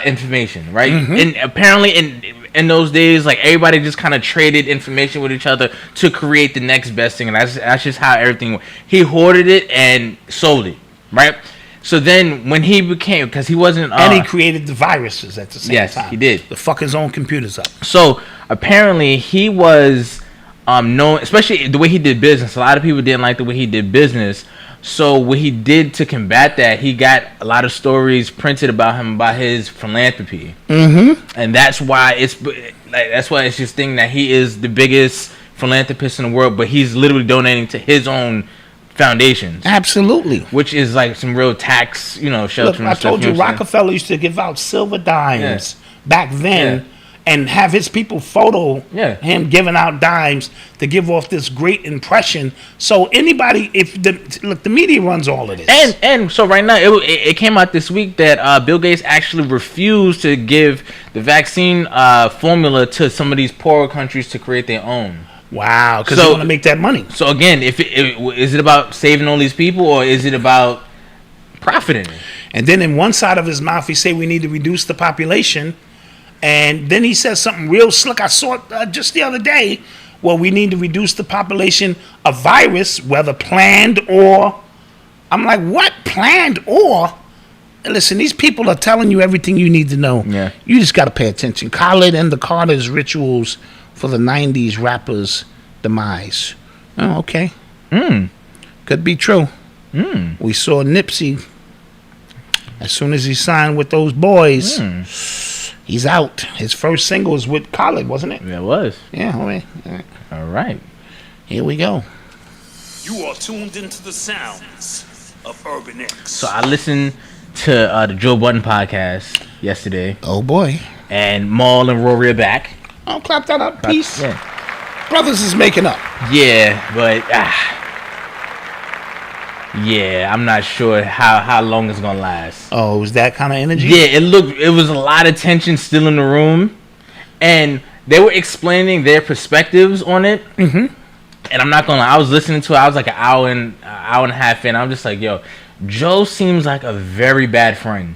information, right? And apparently in those days, like everybody just kind of traded information with each other to create the next best thing, and that's just how everything went. He hoarded it and sold it, right? So then when he became, because he wasn't, and he created the viruses at the same time. Yes, he did. To fuck his own computers up. So apparently he was known, especially the way he did business. A lot of people didn't like the way he did business. So what he did to combat that, he got a lot of stories printed about him, about his philanthropy, and that's why it's this thing that he is the biggest philanthropist in the world. But he's literally donating to his own foundations, absolutely, which is like some real tax, shelter. Look, I told you Rockefeller used to give out silver dimes back then. And have his people photo him giving out dimes to give off this great impression. So anybody, the media runs all of this. And so right now, it came out this week that Bill Gates actually refused to give the vaccine formula to some of these poorer countries to create their own. Wow, because they want to make that money. So again, is it about saving all these people, or is it about profiting? And then in one side of his mouth, he say we need to reduce the population. And then he says something real slick. I saw it just the other day. Well, we need to reduce the population of virus, whether planned or... I'm like, what? Planned or? Listen, these people are telling you everything you need to know. Yeah. You just got to pay attention. Khaled and the Carters' rituals for the 90s rappers' demise. Oh, okay. Could be true. We saw Nipsey, as soon as he signed with those boys... He's out. His first single was with Khaled, wasn't it? Yeah, it was. Yeah, all right. Here we go. You are tuned into the sounds of Urban X. So I listened to the Joe Budden podcast yesterday. Oh, boy. And Maul and Rory are back. Oh, clap that up. Peace. Yeah. Brothers is making up. Yeah, but... yeah, I'm not sure how long it's gonna last. Oh, was that kind of energy? Yeah, it was a lot of tension still in the room, and they were explaining their perspectives on it. And I'm not gonna lie, I was listening to it. I was like an hour and a half in. I'm just like, yo, Joe seems like a very bad friend.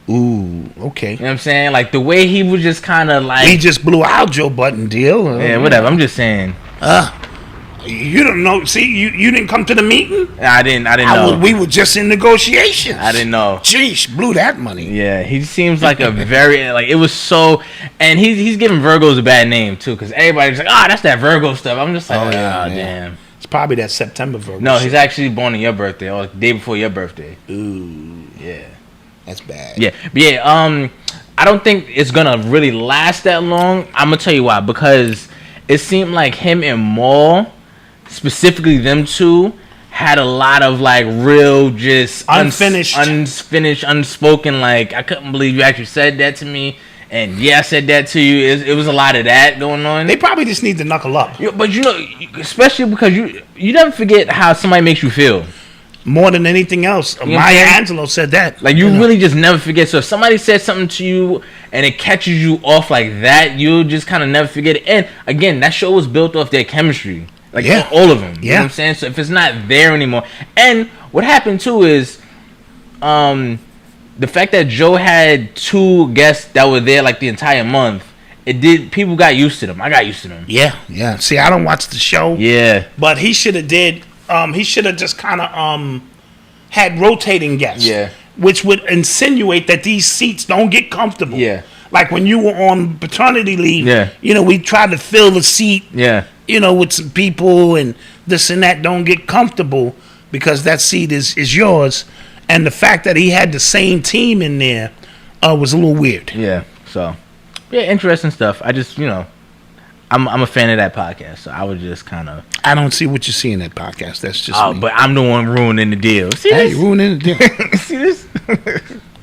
Ooh, okay. You know what I'm saying? Like the way he was just kind of like, he just blew out Joe Budden deal. Yeah, whatever. I'm just saying. You don't know. See, you didn't come to the meeting. I didn't know. We were just in negotiations. I didn't know. Jeez, blew that money. Yeah, he seems like a very it was so, and he's giving Virgos a bad name too, because everybody's like, that's that Virgo stuff. I'm just like, damn. It's probably that September Virgo. No, he's actually born on your birthday or the day before your birthday. Ooh, yeah, that's bad. Yeah, but yeah. I don't think it's gonna really last that long. I'm gonna tell you why, because it seemed like him and Maul, specifically them two, had a lot of like real just unfinished, unspoken, like, I couldn't believe you actually said that to me, and I said that to you. It was a lot of that going on. They probably just need to knuckle up. But especially because you never forget how somebody makes you feel. More than anything else. Maya Angelou said that. Like, you really just never forget. So if somebody says something to you and it catches you off like that, you'll just kind of never forget it. And again, that show was built off their chemistry. Like, all of them. You know what I'm saying? So if it's not there anymore. And what happened too is the fact that Joe had 2 guests that were there like the entire month, people got used to them. I got used to them. Yeah. See, I don't watch the show. Yeah. But he should have he should have just kind of had rotating guests. Yeah. Which would insinuate that these seats don't get comfortable. Yeah. Like when you were on paternity leave, yeah, we tried to fill the seat, with some people, and this and that don't get comfortable because that seat is yours. And the fact that he had the same team in there was a little weird. Yeah, so. Yeah, interesting stuff. I just, I'm a fan of that podcast, so I would just kind of. I don't see what you see in that podcast. That's just me. But I'm the one ruining the deal. See this? Ruining the deal. See this?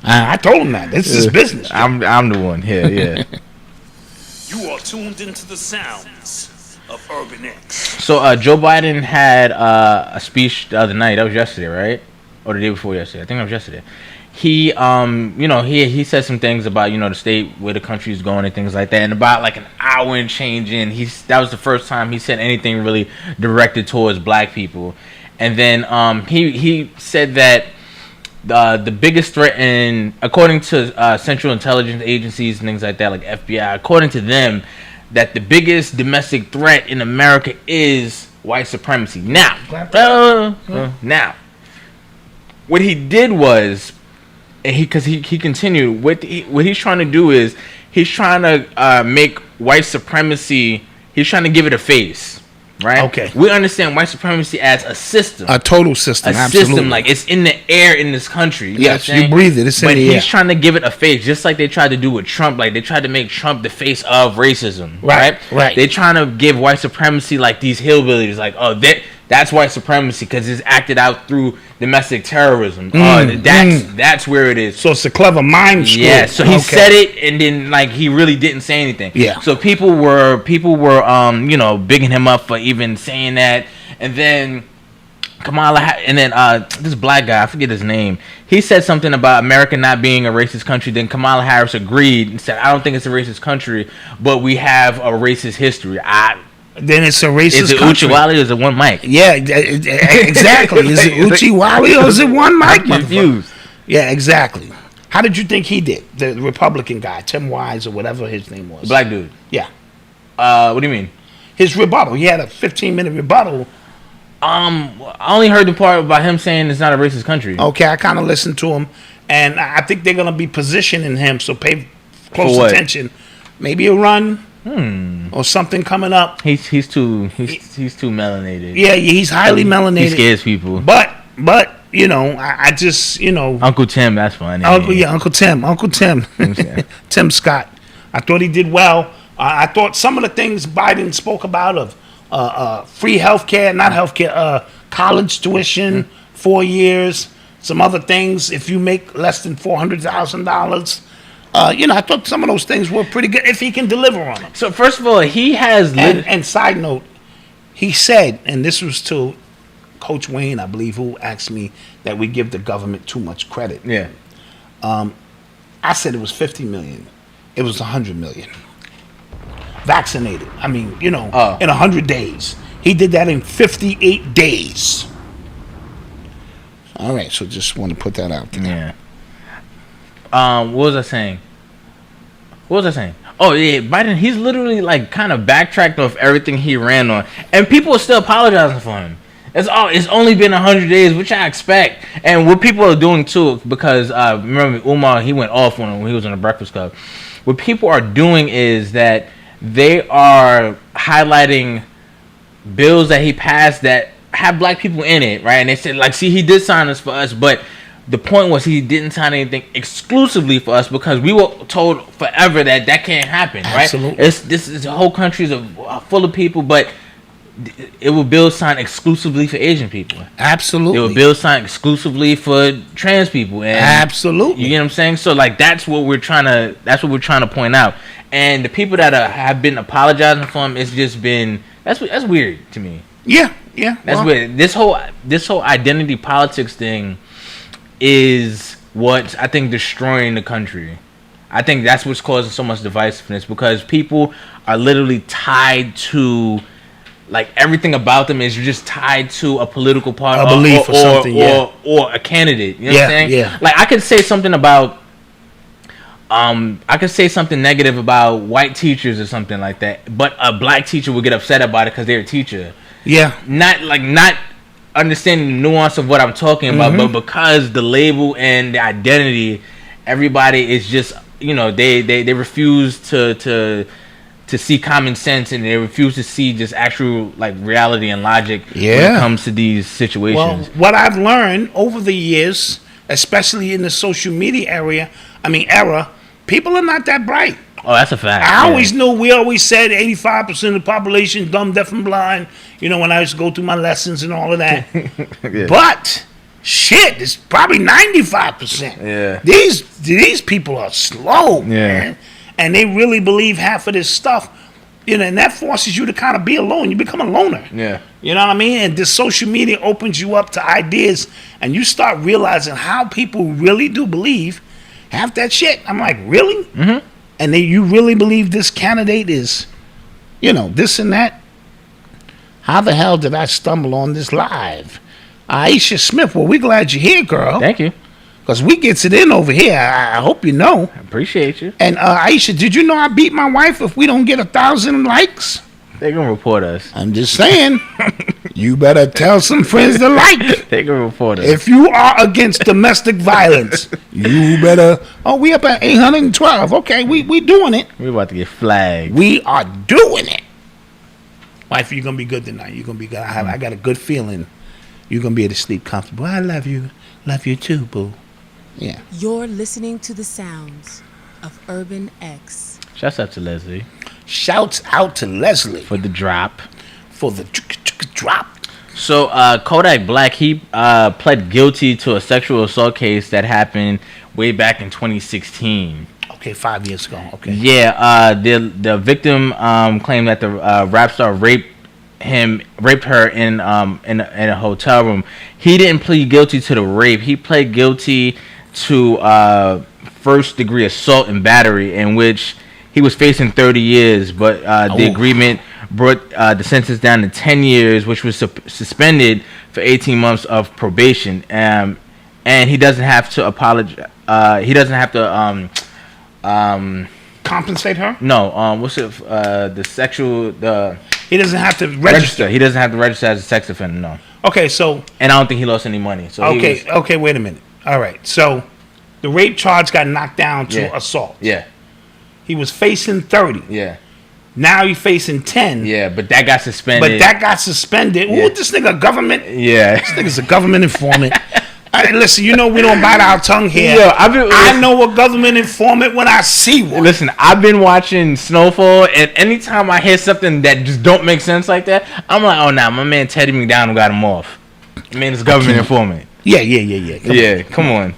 I told him that. This is business. I'm the one here. Yeah. You are tuned into the sounds of Urban X. So Joe Biden had a speech the other night. That was yesterday, right? Or the day before yesterday. I think it was yesterday. He he said some things about the state where the country is going and things like that. And about like an hour and change in, that was the first time he said anything really directed towards black people. And then he said that the biggest threat, according to Central Intelligence Agencies and things like that, like FBI, according to them, that the biggest domestic threat in America is white supremacy. Now, what he did was, because he continued, what he's trying to do is he's trying to make white supremacy, he's trying to give it a face. Right. Okay. We understand white supremacy as a system, a total system, system like it's in the air in this country. Yes, you breathe it. It's in the air. But he's trying to give it a face, just like they tried to do with Trump. Like they tried to make Trump the face of racism. Right. They're trying to give white supremacy like these hillbillies, like that's white supremacy because it's acted out through domestic terrorism. That's where it is. So it's a clever mind stroke. Yeah. So he said it, and then like he really didn't say anything. Yeah. So people were bigging him up for even saying that, and then this black guy, I forget his name, he said something about America not being a racist country. Then Kamala Harris agreed and said, "I don't think it's a racist country, but we have a racist history." Then it's a racist country. Is it Uchiwali or is it one mic? Yeah, exactly. Is it Uchiwali or is it one mic? I'm confused. Yeah, exactly. How did you think he did? The Republican guy, Tim Wise or whatever his name was. Black dude. Yeah. What do you mean? His rebuttal. He had a 15-minute rebuttal. I only heard the part about him saying it's not a racist country. Okay, I kind of listened to him, and I think they're gonna be positioning him. So pay close attention. Maybe a run. Or something coming up. He's too melanated. Yeah, he's highly melanated. He scares people. But I just Uncle Tim, that's funny. Uncle Tim. Tim Scott. I thought he did well. I thought some of the things Biden spoke about of free healthcare, not healthcare, college tuition, 4 years, some other things. If you make less than $400,000. I thought some of those things were pretty good if he can deliver on them. So first of all, he has and side note, he said, and this was to Coach Wayne, I believe, who asked me that we give the government too much credit. Yeah. I said it was 50 million. It was 100 million. Vaccinated. I mean, in 100 days. He did that in 58 days. All right, so just want to put that out there. Yeah. What was I saying? Oh yeah, Biden. He's literally like kind of backtracked off everything he ran on, and people are still apologizing for him. It's only been 100 days, which I expect, and what people are doing too, because remember Umar, he went off when he was on the Breakfast Club. What people are doing is that they are highlighting bills that he passed that have black people in it, right? And they said, like, see, he did sign this for us, but the point was he didn't sign anything exclusively for us because we were told forever that can't happen, right? Absolutely. This whole country is full of people, but it will bills signed exclusively for Asian people. Absolutely. It will bills signed exclusively for trans people. And absolutely. You get what I'm saying? So like that's what we're trying to point out. And the people that have been apologizing for him, it's just been that's weird to me. Yeah. That's weird. This whole identity politics thing is what I think destroying the country. I think that's what's causing so much divisiveness because people are literally tied to, like, everything about them is just tied to a political party, a belief or something, or a candidate. You know what I'm saying? Yeah. Like I could say something about, I could say something negative about white teachers or something like that, but a black teacher would get upset about it because they're a teacher. Yeah. Not understanding the nuance of what I'm talking about, but because the label and the identity, everybody is just, they refuse to see common sense and they refuse to see just actual like reality and logic when it comes to these situations. Well, what I've learned over the years, especially in the social media era, people are not that bright. Oh, that's a fact. I always knew. We always said 85% of the population dumb, deaf, and blind. You know, when I used to go through my lessons and all of that. Yeah. But shit, it's probably 95%. Yeah. These people are slow, man, and they really believe half of this stuff. You know, and that forces you to kind of be alone. You become a loner. Yeah. You know what I mean? And this social media opens you up to ideas, and you start realizing how people really do believe half that shit. I'm like, really? Mm-hmm. And you really believe this candidate is, you know, this and that? How the hell did I stumble on this live? Aisha Smith, well, we're glad you're here, girl. Thank you. Because we gets it in over here. I hope you know. I appreciate you. And Aisha, did you know I beat my wife if we don't get 1,000 likes? They gonna report us. I'm just saying. You better tell some friends to like. They gonna report us. If you are against domestic violence, you better. Oh, we up at 812. Okay, we doing it. We about to get flagged. We are doing it. Wife, you're gonna be good tonight. You're gonna be good. I got a good feeling. You're gonna be able to sleep comfortable. I love you. Love you too, boo. Yeah. You're listening to the sounds of Urban X. Shouts out to Leslie. Shouts out to Leslie. For the drop. For the drop. So, Kodak Black, he pled guilty to a sexual assault case that happened way back in 2016. Okay, 5 years ago. Okay. Yeah, the victim claimed that the rap star raped her in a hotel room. He didn't plead guilty to the rape. He pled guilty to first degree assault and battery, in which he was facing 30 years, but the agreement brought the sentence down to 10 years, which was suspended for 18 months of probation. And he doesn't have to apologize. He doesn't have to compensate her. No. What's it? He doesn't have to register. He doesn't have to register as a sex offender. No. Okay, so. And I don't think he lost any money. So okay. Wait a minute. All right, so the rape charge got knocked down to assault. Yeah. He was facing 30. Yeah. Now he's facing 10. Yeah, but that got suspended. Yeah. Ooh, this nigga government. Yeah. This nigga's a government informant. Listen, you know we don't bite our tongue here. Yo, I know a government informant when I see one. Listen, I've been watching Snowfall, and anytime I hear something that just don't make sense like that, I'm like, oh, nah, my man Teddy McDonald got him off. I mean, it's government informant. Yeah. Come on.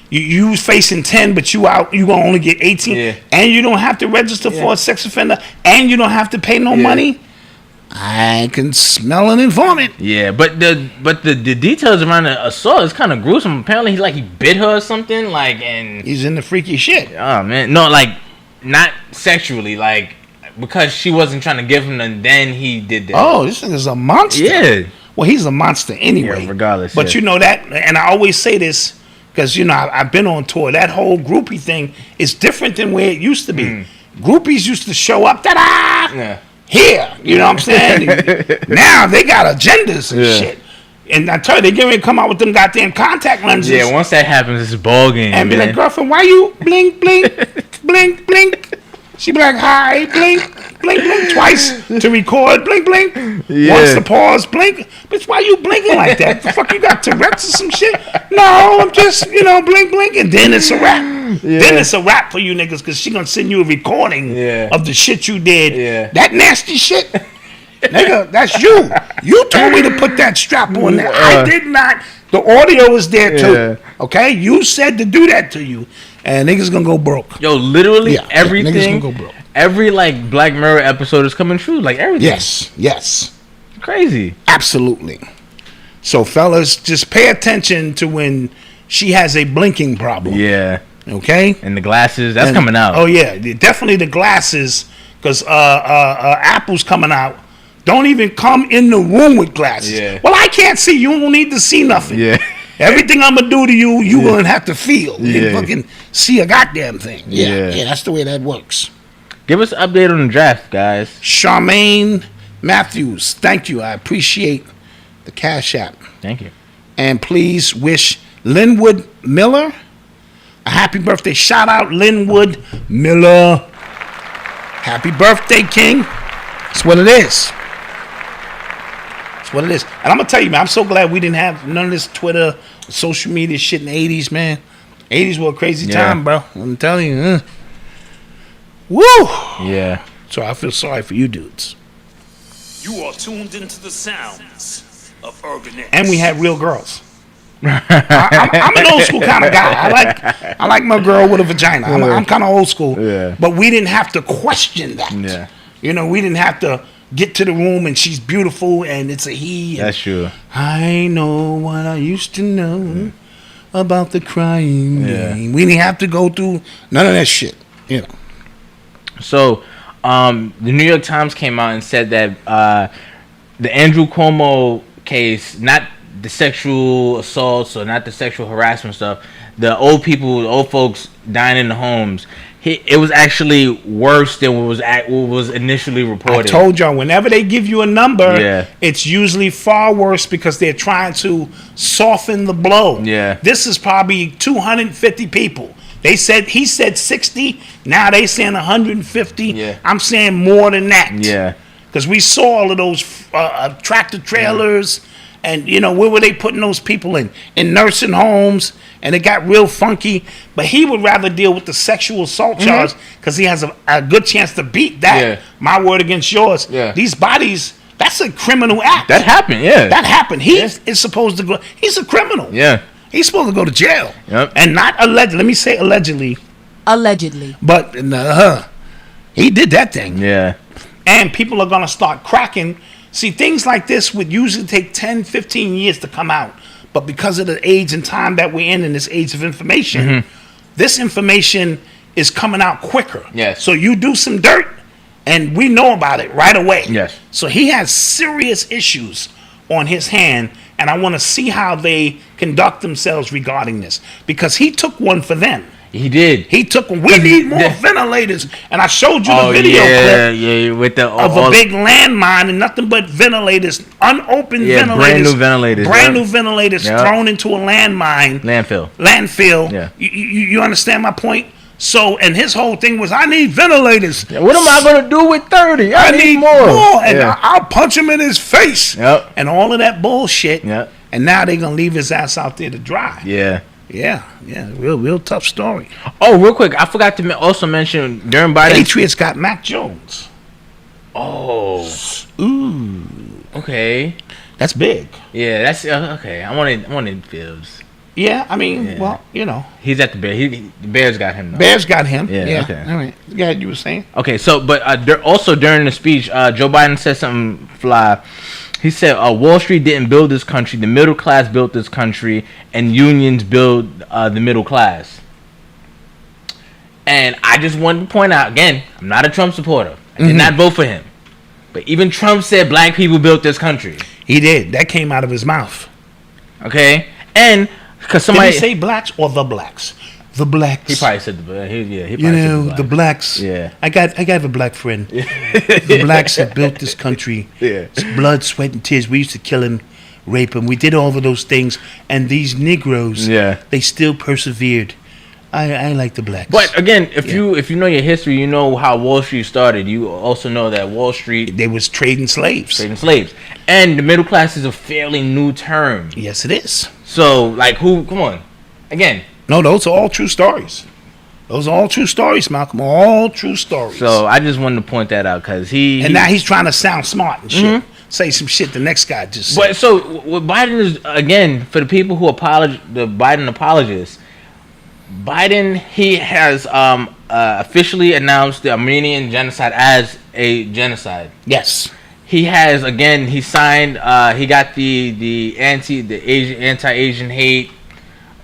You was facing 10, but you gonna only get 18, and you don't have to register for a sex offender, and you don't have to pay no money. I can smell an informant. Yeah, but the details around the assault is kind of gruesome. Apparently, he bit her or something, and he's into freaky shit. Oh man, no, not sexually, because she wasn't trying to give him, and then he did that. Oh, this thing is a monster. Yeah. Well, he's a monster anyway. Yeah, regardless. But you know that, and I always say this because I've been on tour. That whole groupie thing is different than where it used to be. Groupies used to show up, ta-da! Yeah. Here, you know what I'm saying? Now they got agendas and shit. And I tell you, they get ready to come out with them goddamn contact lenses. Yeah, once that happens, it's a ball game. And be like, girlfriend, why you blink, blink, blink, blink? She be like, hi, blink, blink, blink, twice to record, blink, blink. Once to pause, blink. Bitch, why you blinking like that? The fuck, you got Tourette's or some shit? No, I'm just, blink, blink, and then it's a wrap. Yeah. Then it's a wrap for you niggas, because she gonna send you a recording of the shit you did. Yeah. That nasty shit. Nigga, that's you. You told me to put that strap on there. I did not. The audio is there too. Yeah. Okay? You said to do that to you. And niggas gonna go broke. Yo, literally everything. Niggas gonna go broke. Every Black Mirror episode is coming true. Everything. Yes. Crazy. Absolutely. So fellas, just pay attention to when she has a blinking problem. Yeah. Okay? And the glasses, that's coming out. Oh yeah, definitely the glasses, because Apple's coming out. Don't even come in the room with glasses. Yeah. Well, I can't see. You don't need to see nothing. Yeah. Everything I'm gonna do to you, you gonna have to feel. You fucking see a goddamn thing. Yeah, that's the way that works. Give us an update on the draft, guys. Charmaine Matthews, thank you. I appreciate the Cash App. Thank you. And please wish Linwood Miller a happy birthday. Shout out Linwood Miller. Happy birthday, King. That's what it is. That's what it is. And I'm gonna tell you, man, I'm so glad we didn't have none of this Twitter, social media shit in the 80s, man. 80s were a crazy time, bro. I'm telling you. Woo! Yeah. So I feel sorry for you dudes. You are tuned into the sounds of Urban X. And we had real girls. I'm an old school kind of guy. I like my girl with a vagina. I'm kind of old school. Yeah. But we didn't have to question that. Yeah. You know, we didn't have to get to the room and she's beautiful and it's a he. That's true. I know what I used to know about the crying game. We didn't have to go through none of that shit. You know. So, the New York Times came out and said that the Andrew Cuomo case, not the sexual assaults or not the sexual harassment stuff, the old people, the old folks dying in the homes, it was actually worse than what was initially reported. I told y'all, whenever they give you a number, it's usually far worse because they're trying to soften the blow. Yeah. This is probably 250 people. He said 60. Now they saying 150. Yeah. I'm saying more than that. Yeah. Because we saw all of those tractor trailers, and you know, where were they putting those people in? In nursing homes, and it got real funky. But he would rather deal with the sexual assault charge because he has a good chance to beat that. Yeah. My word against yours. Yeah. These bodies, that's a criminal act. That happened, yeah. That happened. He is supposed to go. He's a criminal. Yeah. He's supposed to go to jail. Yep. And not allegedly. Let me say allegedly. Allegedly. But he did that thing. Yeah. And people are going to start cracking. See, things like this would usually take 10, 15 years to come out. But because of the age and time that we're in this age of information, this information is coming out quicker. Yes. So you do some dirt, and we know about it right away. Yes. So he has serious issues on his hand, and I want to see how they conduct themselves regarding this. Because he took one for them. He did. He took one. We need more ventilators. And I showed you the video clip with the of a big landmine and nothing but ventilators, unopened ventilators. Brand new ventilators thrown into a landmine. Landfill. Yeah. You understand my point? So, and his whole thing was, I need ventilators. Yeah, what am I going to do with 30? I need more. And I'll punch him in his face. Yep. And all of that bullshit. Yep. And now they're going to leave his ass out there to dry. Yeah. Yeah. Real tough story. Oh, real quick, I forgot to also mention during Biden. Patriots got Mac Jones. Oh. Ooh. Okay. That's big. Yeah, that's okay. I wanted Fields. Yeah, I mean, well, you know. He's at the Bears. The Bears got him, though. Bears got him. Yeah. Okay. All right. Yeah, you were saying? Okay, so, but also during the speech, Joe Biden said something fly. He said, Wall Street didn't build this country. The middle class built this country, and unions build the middle class. And I just wanted to point out, again, I'm not a Trump supporter. I did not vote for him. But even Trump said black people built this country. He did. That came out of his mouth. Okay? And because somebody... Did he say blacks or the blacks? The blacks. He probably said the... He you know, the blacks. Yeah. I got a black friend. The blacks have built this country. Yeah. It's blood, sweat, and tears. We used to kill him, rape him. We did all of those things. And these Negroes, they still persevered. I like the blacks. But again, if you know your history, you know how Wall Street started. You also know that Wall Street... They was trading slaves. And the middle class is a fairly new term. Yes, it is. So, like, come on. Again... No, those are all true stories. Those are all true stories, Malcolm. All true stories. So I just wanted to point that out because now he's trying to sound smart and shit. Say some shit the next guy just said. But so what Biden is, again, for the people who the Biden apologists, Biden, he has officially announced the Armenian genocide as a genocide. Yes. He has, again, he signed, he got the anti-Asian hate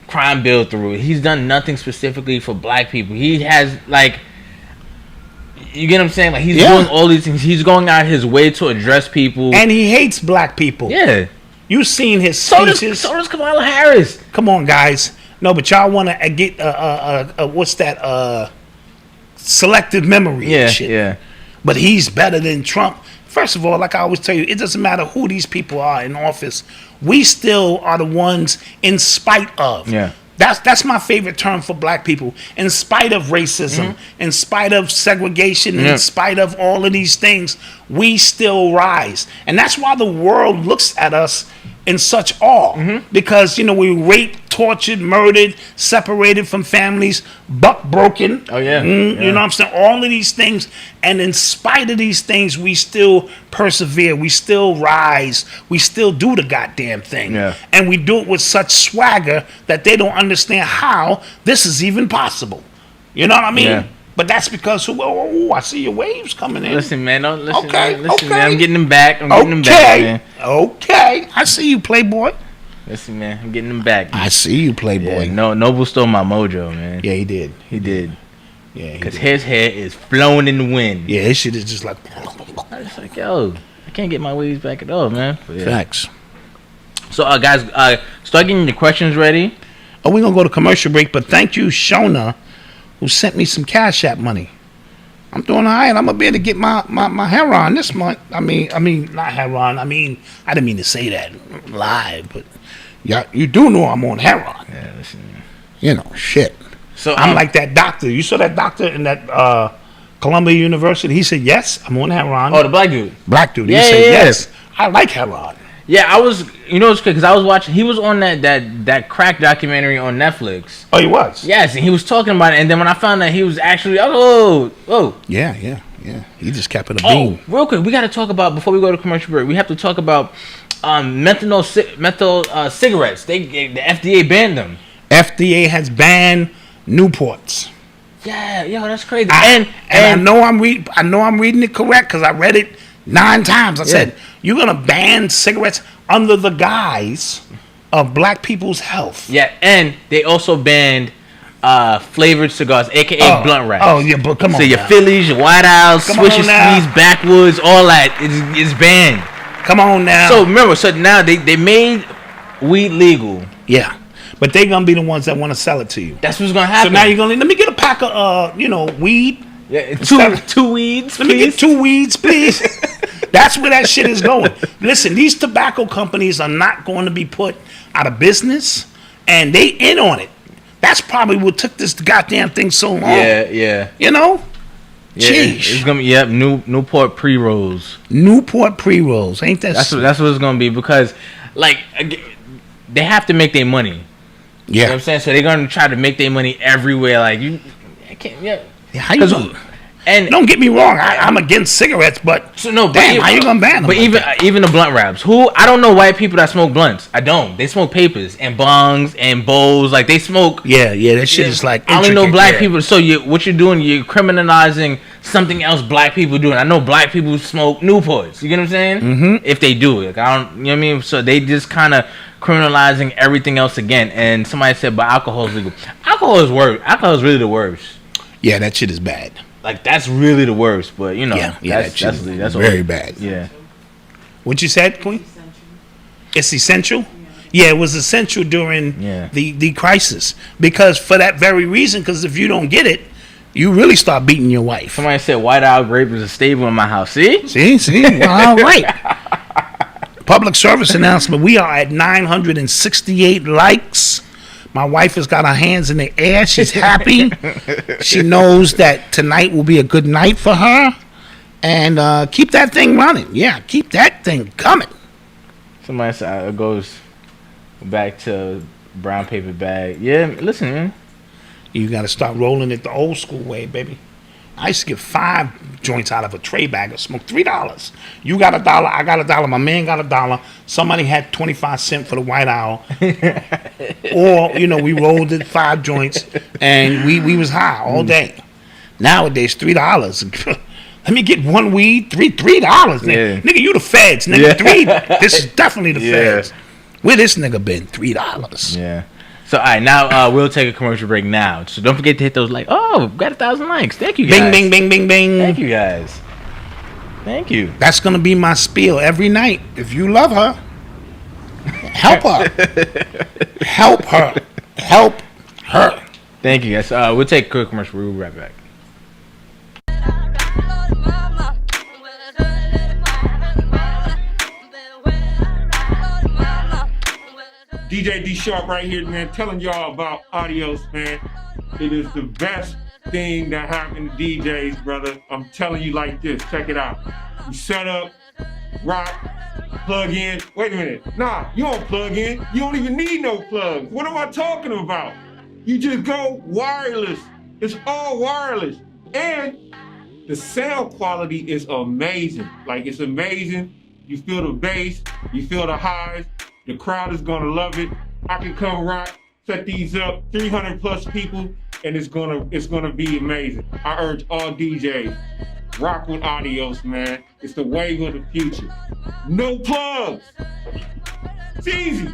crime bill through. He's done nothing specifically for black people. He has, like, you get what I'm saying? Like, he's doing all these things. He's going out his way to address people. And he hates black people. Yeah. You've seen his speeches. So does Kamala Harris. Come on, guys. No, but y'all want to get, what's that, selective memory and shit. Yeah. But he's better than Trump. First of all, like I always tell you, it doesn't matter who these people are in office. We still are the ones in spite of. Yeah. That's my favorite term for black people. In spite of racism, in spite of segregation, in spite of all of these things, we still rise. And that's why the world looks at us in such awe. Because, you know, we were raped tortured, murdered, separated from families, buck broken. Oh, yeah. You know what I'm saying? All of these things. And in spite of these things, we still persevere. We still rise. We still do the goddamn thing. Yeah. And we do it with such swagger that they don't understand how this is even possible. You know what I mean? Yeah. But that's because, I see your waves coming in. Listen, man. Don't listen. Okay, Man. Listen, okay. man. I'm getting them back. Man. Okay. I see you, Playboy. Listen, man. I'm getting them back. I see you, Playboy. Yeah, no, Noble stole my mojo, man. Yeah, he did. Yeah, because his hair is flowing in the wind. Yeah, his shit is just like. I was like, yo, I can't get my waves back at all, man. But yeah. Facts. So, guys, start getting your questions ready. Oh, we're gonna go to commercial break, but thank you, Shona, who sent me some Cash App money. I'm doing all right. I'm gonna be able to get my hair on this month. I mean, not hair on. I didn't mean to say that live, but yeah, you do know I'm on hair on. Yeah, listen. You know, shit. So I'm like that doctor. You saw that doctor in that Columbia University? He said yes. I'm on hair on. Oh, the black dude. Black dude. Yeah, he said yeah, yes. I like hair on. Yeah, I was. You know, it's because I was watching. He was on that crack documentary on Netflix. Oh, he was. Yes, and he was talking about it. And then when I found out he was actually, oh. Yeah. He just kept it a beam. Real quick, we got to talk about before we go to commercial break. We have to talk about menthol cigarettes. The FDA banned them. FDA has banned Newports. Yeah, yo, that's crazy. And I know I'm reading it correct because I read it 9 times. I said, you're going to ban cigarettes under the guise of black people's health. Yeah, and they also banned flavored cigars, a.k.a. blunt wraps. Oh, yeah, but come on. So your Phillies, your White Owls, Swisher Squeeze, Backwoods, all that is banned. Come on now. So remember, now they made weed legal. Yeah. But they're going to be the ones that want to sell it to you. That's what's going to happen. So now you're going to, let me get a pack of, weed. Yeah, two weeds, Let me get 2 weeds, please. That's where that shit is going. Listen, these tobacco companies are not going to be put out of business, and they in on it. That's probably what took this goddamn thing so long. Yeah. You know? Yeah, it's gonna be Newport pre-rolls. Newport pre-rolls, ain't that? That's what it's gonna be because, they have to make their money. Yeah, you know what I'm saying, so they're gonna try to make their money everywhere. Like I can't. Yeah, how you doing? And don't get me wrong, I'm against cigarettes, but damn, how you gonna ban them? But even the blunt wraps. I don't know white people that smoke blunts. I don't. They smoke papers and bongs and bowls. Like they smoke. Yeah. That shit is like. I only know black people. So what you're doing? You're criminalizing something else black people doing. I know black people smoke Newports. You get what I'm saying? Mm-hmm. If they do it, I don't. You know what I mean? So they just kind of criminalizing everything else again. And somebody said, "But alcohol is legal." Alcohol is worse. Alcohol is really the worst. Yeah, that shit is bad. Like that's really the worst, but that's very bad. Yeah. What you said, Queen? It's essential. Yeah, it was essential during the crisis because for that very reason. Because if you don't get it, you really start beating your wife. Somebody said White Owl grape is a staple in my house. See. Well, all right. Public service announcement. We are at 968 likes. My wife has got her hands in the air. She's happy. She knows that tonight will be a good night for her. And keep that thing running. Yeah, keep that thing coming. Somebody said it goes back to brown paper bag. Yeah, listen, man. You got to start rolling it the old school way, baby. I used to get 5 joints out of a tray bag of smoke. $3. You got $1. I got $1. My man got $1. Somebody had 25 cents for the White Owl. Or, we rolled it 5 joints and we was high all day. Nowadays, $3. Let me get 1 weed, $3. Nigga. Yeah. Nigga, you the feds. Nigga, 3. This is definitely the feds. Where this nigga been? $3. Yeah. So, all right, now we'll take a commercial break now. So, don't forget to hit those got 1,000 likes. Thank you, guys. Bing, bing, bing, bing, bing. Thank you, guys. Thank you. That's going to be my spiel every night. If you love her, help her. Help her. Help her. Thank you, guys. We'll take a quick commercial. We'll be right back. DJ D Sharp right here, man, telling y'all about Adios, man. It is the best thing that happened to DJs, brother. I'm telling you like this. Check it out. You set up, rock, plug in. Wait a minute. Nah, you don't plug in. You don't even need no plugs. What am I talking about? You just go wireless. It's all wireless. And the sound quality is amazing. Like, it's amazing. You feel the bass, you feel the highs. The crowd is gonna love it. I can come rock, set these up, 300 plus people, and it's gonna be amazing. I urge all DJs, rock with Audios, man. It's the wave of the future. No plugs. It's easy.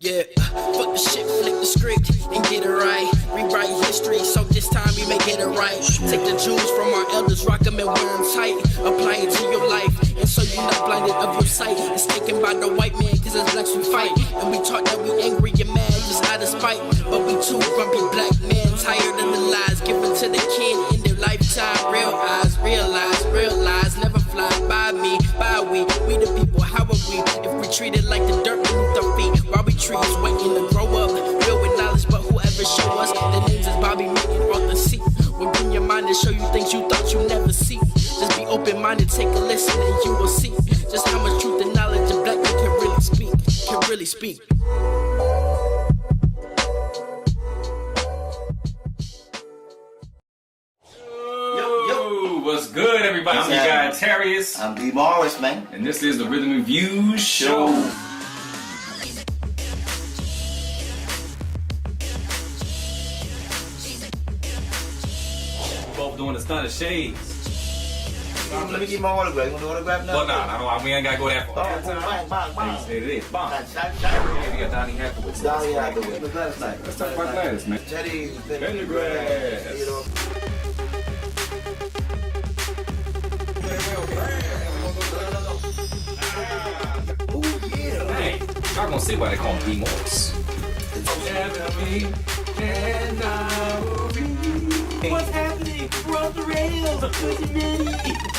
Yeah, fuck the shit, flip the script and get it right. Rewrite history, so this time we may get it right. Take the jewels from our elders, rock them and wear them tight. Apply it to your life, and so you're not blinded of your sight. It's taken by the white man, cause it's blacks we fight. And we taught that we angry and mad, just out of spite. But we too grumpy black men, tired of the lies given to the kid in their lifetime. Real eyes, realize, never fly by me, by we the people, how are we? If we treat it like the dirt beneath our feet, why we trees waiting to grow up, real with knowledge, but whoever show us, the names is Bobby, Meeting, Arthur C. We'll bring your mind and show you things you thought you never see. Just be open-minded, take a listen and you will see just how much truth and knowledge a black man can really speak. What's good, everybody? I'm your guy, Tariq. I'm D. Morris, man. And this is the Rhythm Review Show. We're both doing the Stunner Shades. Let me get my autograph. You want the autograph now? Well, nah, we ain't gotta go that far. Bang. It is. Bang. We got Donnie Hathaway. Gladys night. Let's talk about Gladys, man. Teddy Pendergrass. You know. Hey, y'all gonna see why they call him D. Morris. What's happening? We're on the rails.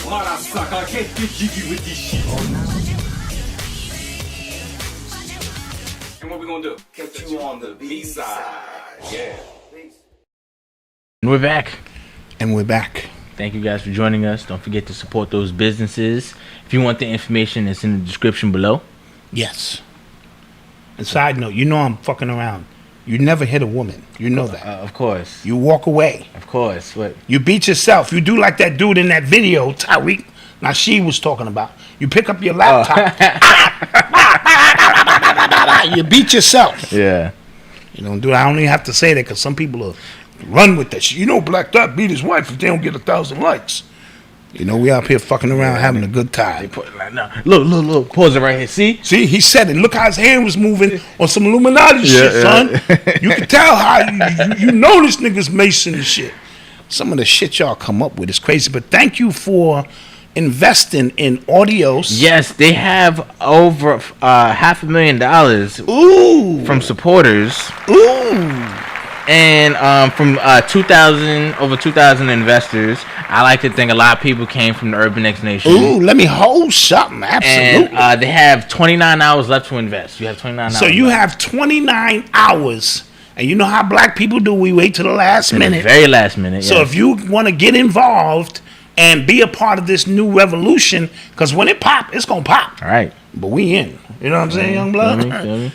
Motherfucker, I can't get jiggy with this shit. And what we gonna do? Catch you on the B-side. Yeah. And we're back. And we're back. Thank you guys for joining us. Don't forget to support those businesses. If you want the information, it's in the description below. Yes. And side note, you know I'm fucking around. You never hit a woman. You know that. Of course. You walk away. Of course. What? You beat yourself. You do like that dude in that video, Tariq Nasheed was talking about. You pick up your laptop. You beat yourself. Yeah. You don't do that. I don't even have to say that because some people will run with that shit. You know Black Dot beat his wife if they don't get 1,000 likes. You know, we out here fucking around having a good time. They put it like, no. Look. Pause it right here. See, he said it. Look how his hand was moving on some Illuminati shit, son. You can tell how you know this nigga's Mason and shit. Some of the shit y'all come up with is crazy. But thank you for investing in Audios. Yes, they have over $500,000. Ooh, from supporters. Ooh. And from 2,000 investors. I like to think a lot of people came from the Urban X Nation. Ooh, let me hold something. Absolutely. And they have 29 hours left to invest. You have 29 hours. So you have 29 hours. And you know how black people do. We wait to the last minute. The very last minute, So if you want to get involved and be a part of this new revolution, because when it pop, it's going to pop. All right. But we in. You know what I'm saying, young blood?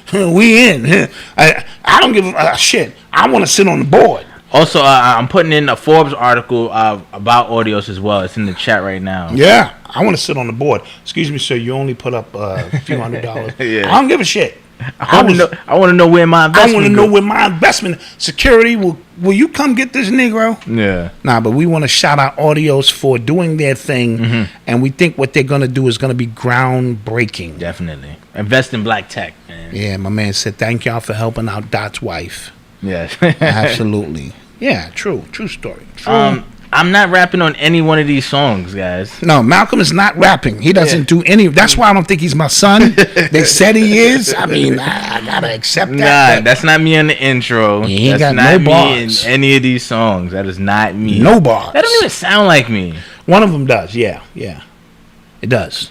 Feel me? We in. I don't give a shit. I want to sit on the board. Also, I'm putting in a Forbes article about Audios as well. It's in the chat right now. Yeah, I want to sit on the board. Excuse me, sir. You only put up a few $100. Yeah. I don't give a shit. I want to know where my investment. I want to know where my investment. Security, will you come get this Negro? Yeah. Nah, but we want to shout out Audios for doing their thing, and we think what they're gonna do is gonna be groundbreaking. Definitely. Invest in black tech, man. Yeah, my man said thank y'all for helping out Dot's wife. Yes. Absolutely. Yeah, true story. True. I'm not rapping on any one of these songs, guys. No, Malcolm is not rapping. He doesn't do any. That's why I don't think he's my son. They said he is. I mean, I gotta accept that. Nah, that's not me in the intro. He ain't that's got not no me in bars. any of these songs. That is not me. No bars. That don't even sound like me. One of them does. Yeah. It does.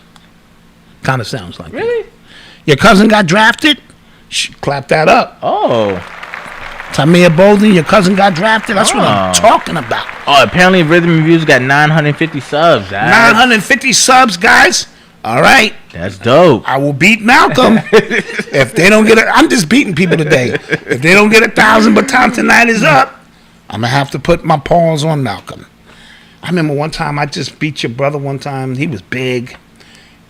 Kind of sounds like really. Me. Your cousin got drafted. Clap that up. Oh. Tamia Bolden, your cousin got drafted. That's what I'm talking about. Oh, apparently Rhythm Reviews got 950 subs. 950 subs, guys. All right. That's dope. I will beat Malcolm. If they don't get it, I'm just beating people today. If they don't get 1,000 by time tonight is up, I'm going to have to put my paws on Malcolm. I remember one time I just beat your brother one time. He was big.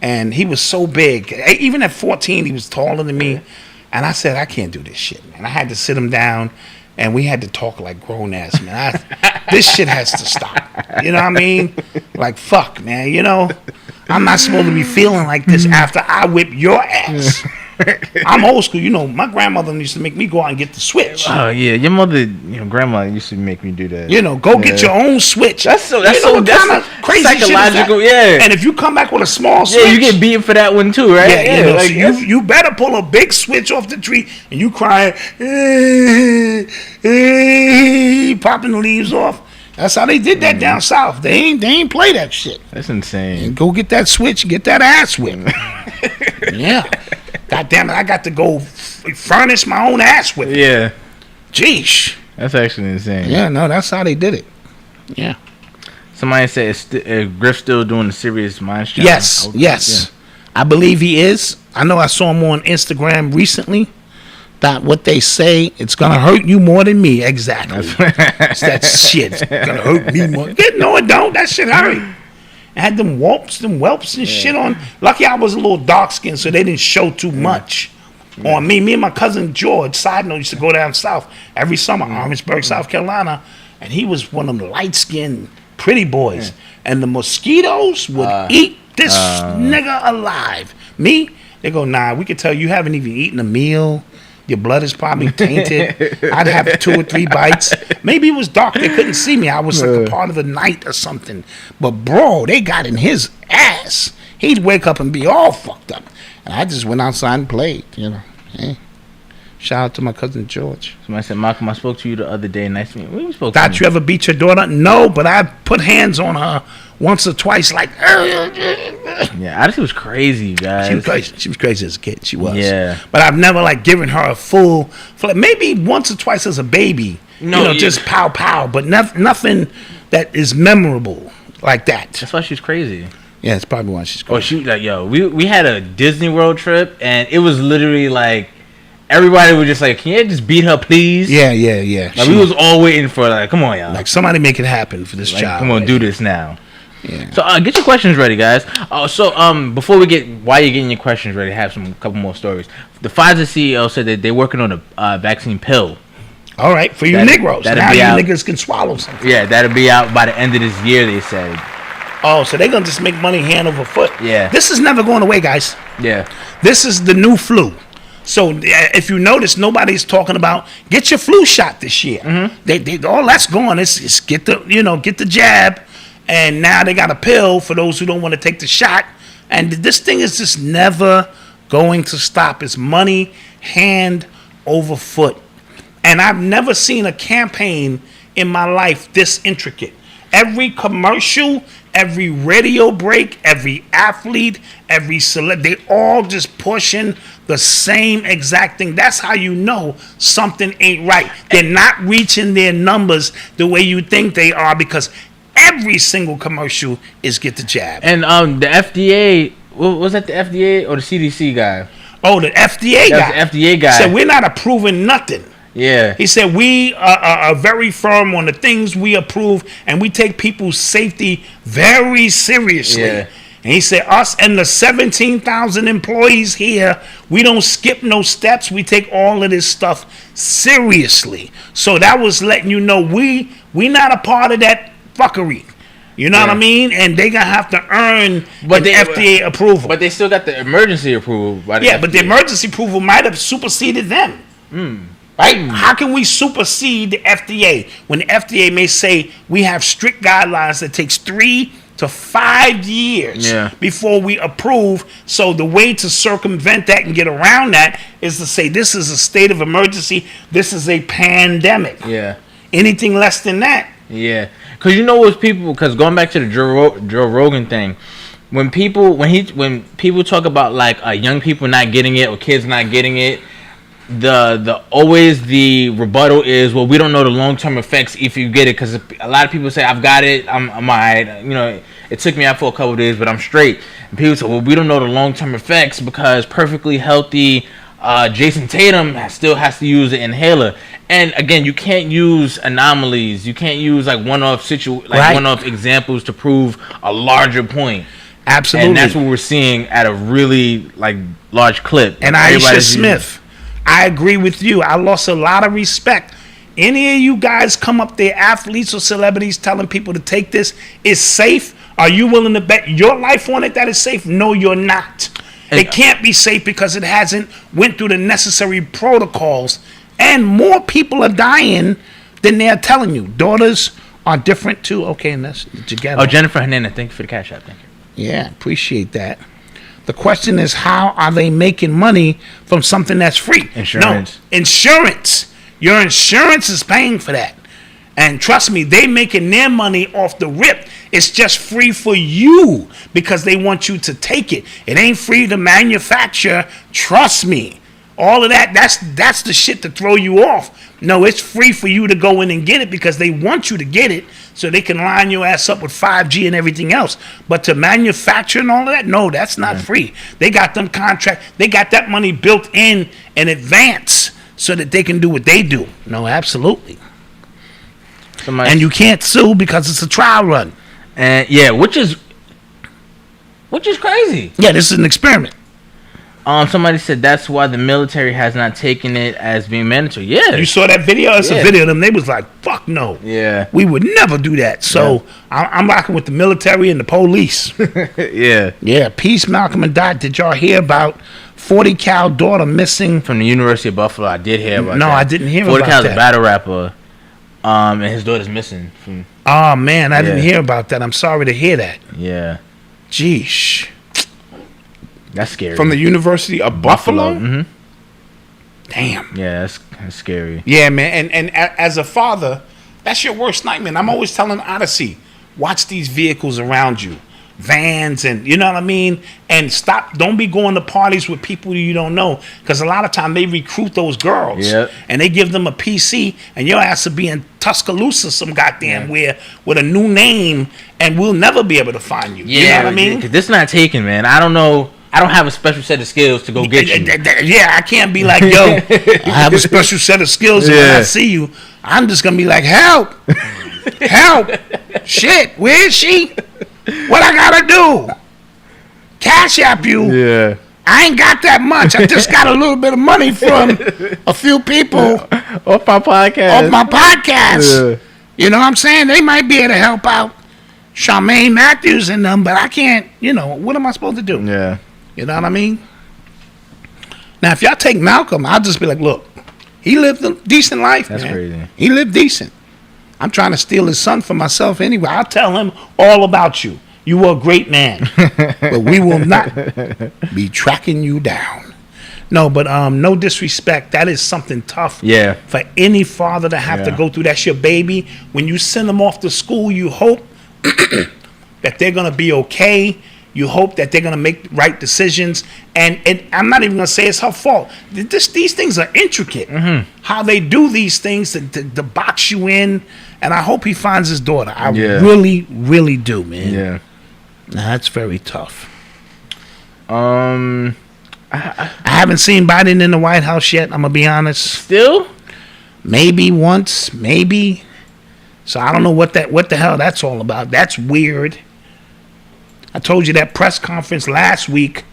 And he was so big. Even at 14, he was taller than me. And I said, I can't do this shit, man. I had to sit him down, and we had to talk like grown-ass, man. This shit has to stop. You know what I mean? Like, fuck, man. You know, I'm not supposed to be feeling like this after I whip your ass. I'm old school. You know, my grandmother used to make me go out and get the switch. Oh, yeah. Your mother, grandma used to make me do that. You know, go get your own switch. That's kind of crazy psychological, shit is that? yeah. And if you come back with a small switch. Yeah, you get beaten for that one too, right? Yeah, you know, like, so you better pull a big switch off the tree and you crying, popping the leaves off. That's how they did that down south. They ain't play that shit. That's insane. And go get that switch, get that ass whipped. Yeah. God damn it, I got to go furnish my own ass whip. Yeah. Jeesh. That's actually insane. Yeah, no, that's how they did it. Yeah. Somebody said Griff's still doing the Serious Minds challenge. Yes, yes. Yeah. I believe he is. I know I saw him on Instagram recently. That what they say, it's gonna hurt you more than me. Exactly. It's that shit. It's gonna hurt me more. No, it don't. That shit hurt. I had them whelps and shit on. Lucky I was a little dark skinned, so they didn't show too much on me. Me and my cousin George, side note, used to go down south every summer, Orangeburg, South Carolina, and he was one of them light skinned, pretty boys. And the mosquitoes would eat this nigga alive. Me, they go, nah, we could tell you haven't even eaten a meal. Your blood is probably tainted. I'd have 2 or 3 bites. Maybe it was dark. They couldn't see me. I was like a part of the night or something. But, bro, they got in his ass. He'd wake up and be all fucked up. And I just went outside and played, you know. Hey. Shout out to my cousin George. Somebody said, Malcolm, I spoke to you the other day. Nice to meet you. When you spoke Thought you ever beat your daughter? No, but I put hands on her once or twice like... Yeah, I just was crazy, guys. She was crazy. She was crazy as a kid. She was. Yeah. But I've never like given her a full... Maybe once or twice as a baby. No, you know, just pow pow. But nothing that is memorable like that. That's why she's crazy. Yeah, it's probably why she's crazy. Oh, she like, yo, we had a Disney World trip, and it was literally like... Everybody was just like, can you just beat her, please? Yeah. Like, we was all waiting for, like, come on, y'all. Like, somebody make it happen for this child. Come on, do this now. Yeah. So, get your questions ready, guys. Before we while you're getting your questions ready, I have a couple more stories. The Pfizer CEO said that they're working on a vaccine pill. All right, for you Negroes. Now you niggas can swallow something. Yeah, that'll be out by the end of this year, they said. Oh, so they're going to just make money hand over foot. Yeah. This is never going away, guys. Yeah. This is the new flu. So if you notice, nobody's talking about get your flu shot this year. Mm-hmm. They all that's gone. It's get the jab, and now they got a pill for those who don't want to take the shot. And this thing is just never going to stop. It's money hand over foot, and I've never seen a campaign in my life this intricate. Every commercial, every radio break, every athlete, every celeb, they all just pushing the same exact thing. That's how you know something ain't right. They're not reaching their numbers the way you think they are because every single commercial is get the jab. And the FDA, was that the FDA or the CDC guy? Oh, the FDA guy. That was the FDA guy. Said we're not approving nothing. Yeah. He said we are very firm on the things we approve and we take people's safety very seriously. Yeah. And he said us and the 17,000 employees here, we don't skip no steps. We take all of this stuff seriously. So that was letting you know we not a part of that fuckery. You know what I mean? And they gonna have to earn FDA approval. But they still got the emergency approval. By the FDA. But the emergency approval might have superseded them. Right? How can we supersede the FDA when the FDA may say we have strict guidelines that takes 3 to 5 years before we approve? So the way to circumvent that and get around that is to say this is a state of emergency. This is a pandemic. Yeah. Anything less than that. Yeah. Because you know what people, because going back to the Joe Rogan thing, when people talk about like young people not getting it or kids not getting it, the always the rebuttal is, well, we don't know the long-term effects if you get it, because a lot of people say, I've got it, I'm alright, you know, it took me out for a couple of days, but I'm straight. And people say, well, we don't know the long-term effects because perfectly healthy Jason Tatum still has to use an inhaler. And again, you can't use anomalies, you can't use like one-off one-off examples to prove a larger point. Absolutely. And that's what we're seeing at a really like large clip. And Aisha Smith, I agree with you. I lost a lot of respect. Any of you guys come up there, athletes or celebrities, telling people to take this, it's safe. Are you willing to bet your life on it that it's safe? No, you're not. It can't be safe because it hasn't went through the necessary protocols. And more people are dying than they're telling you. Daughters are different too. Okay, and that's together. Oh, Jennifer Hernandez, thank you for the cash app. Thank you. Yeah, appreciate that. The question is, how are they making money from something that's free? Insurance. No, insurance. Your insurance is paying for that. And trust me, they making their money off the rip. It's just free for you because they want you to take it. It ain't free to manufacture. Trust me. All of that, that's the shit to throw you off. No, it's free for you to go in and get it because they want you to get it so they can line your ass up with 5G and everything else. But to manufacture and all of that, no, that's not free. They got them contract. They got that money built in advance so that they can do what they do. No, absolutely. And you can't sue because it's a trial run. And yeah, which is crazy. Yeah, this is an experiment. Somebody said that's why the military has not taken it as being mandatory. Yeah. You saw that video? It's a video of them. They was like, fuck no. Yeah. We would never do that. So I'm rocking with the military and the police. Yeah. Yeah. Peace, Malcolm and Dot. Did y'all hear about 40 Cal daughter missing? From the University of Buffalo. I did hear about that. No, I didn't hear about that. 40 Cal's a battle rapper. And his daughter's missing. Oh, man. I didn't hear about that. I'm sorry to hear that. Yeah. Jeesh. That's scary. From the University of Buffalo? Mm-hmm. Damn. Yeah, that's scary. Yeah, man. And as a father, that's your worst nightmare. I'm always telling Odyssey, watch these vehicles around you. Vans and, you know what I mean? And don't be going to parties with people you don't know. Because a lot of time they recruit those girls. Yep. And they give them a PC. And your ass will be in Tuscaloosa some goddamn where with a new name. And we'll never be able to find you. Yeah, you know what I mean? This is not taken, man. I don't know. I don't have a special set of skills to go get you. Yeah, I can't be like, yo, I have a special set of skills. And when I see you, I'm just going to be like, help. Help. Shit, where is she? What I got to do? Cash app you. Yeah. I ain't got that much. I just got a little bit of money from a few people. Off my podcast. Yeah. You know what I'm saying? They might be able to help out Charmaine Matthews and them, but I can't, what am I supposed to do? Yeah. You know what I mean? Now, if y'all take Malcolm, I'll just be like, look, he lived a decent life, That's man. crazy. He lived decent. I'm trying to steal his son for myself anyway. I'll tell him all about you. You were a great man, but we will not be tracking you down. No, but no disrespect. That is something tough for any father to have to go through. That's your baby. When you send them off to school, you hope that they're going to be okay. You hope that they're going to make right decisions. And I'm not even going to say it's her fault. These things are intricate. Mm-hmm. How they do these things to box you in. And I hope he finds his daughter. I really, really do, man. Yeah. That's very tough. I haven't seen Biden in the White House yet, I'm going to be honest. Still? Maybe once, maybe. So I don't know what the hell that's all about. That's weird. I told you that press conference last week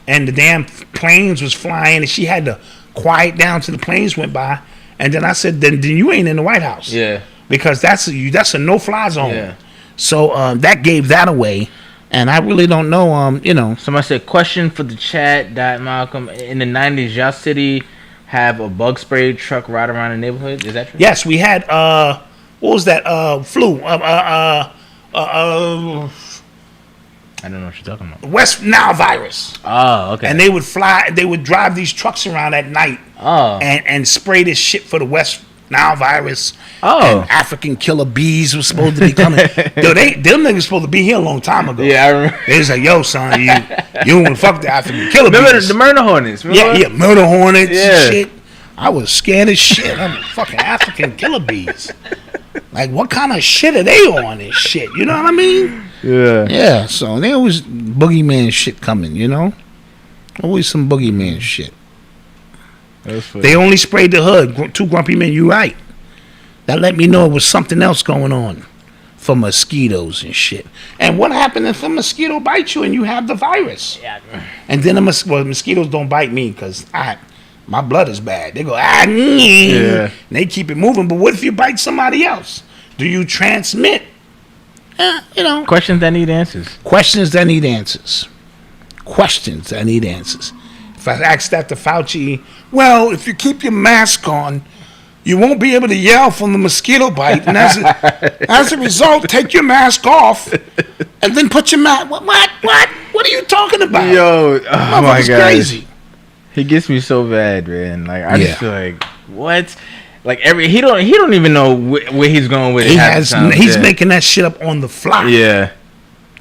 and the damn planes was flying and she had to quiet down till the planes went by. And then I said, then you ain't in the White House. Yeah. Because that's a no-fly zone. Yeah. So that gave that away. And I really don't know, Somebody said, question for the chat, Malcolm. In the 90s, y'all city have a bug spray truck ride around the neighborhood? Is that true? Yes, we had what was that? Flu. I don't know what you're talking about. West Nile virus. Oh, okay. And they would drive these trucks around at night. Oh. And spray this shit for the West Nile virus. Oh. And African killer bees was supposed to be coming. Yo, them niggas supposed to be here a long time ago. Yeah, I remember. They was like, yo, son, you don't want to fuck the African killer Remember bees. the murder hornets? Yeah, murder hornets Yeah. and shit. I was scared as shit. I'm fucking African killer bees. Like, what kind of shit are they on and shit? You know what I mean? Yeah. Yeah, so there was boogeyman shit coming, you know? Always some boogeyman shit. They only sprayed the hood. Two grumpy men, you right. That let me know it was something else going on for mosquitoes and shit. And what happened if a mosquito bites you and you have the virus? Yeah. And then mosquitoes don't bite me because my blood is bad. They go, Yeah. and they keep it moving. But what if you bite somebody else? Do you transmit? You know. Questions that need answers. Questions that need answers. Questions that need answers. If I ask that to Fauci, well, if you keep your mask on, you won't be able to yell from the mosquito bite. And as a result, take your mask off and then put your mask. What? What are you talking about? Yo, oh my God. Crazy. He gets me so bad, man. Like I just feel like what? Like he don't even know where he's going with it. He's making that shit up on the fly. Yeah.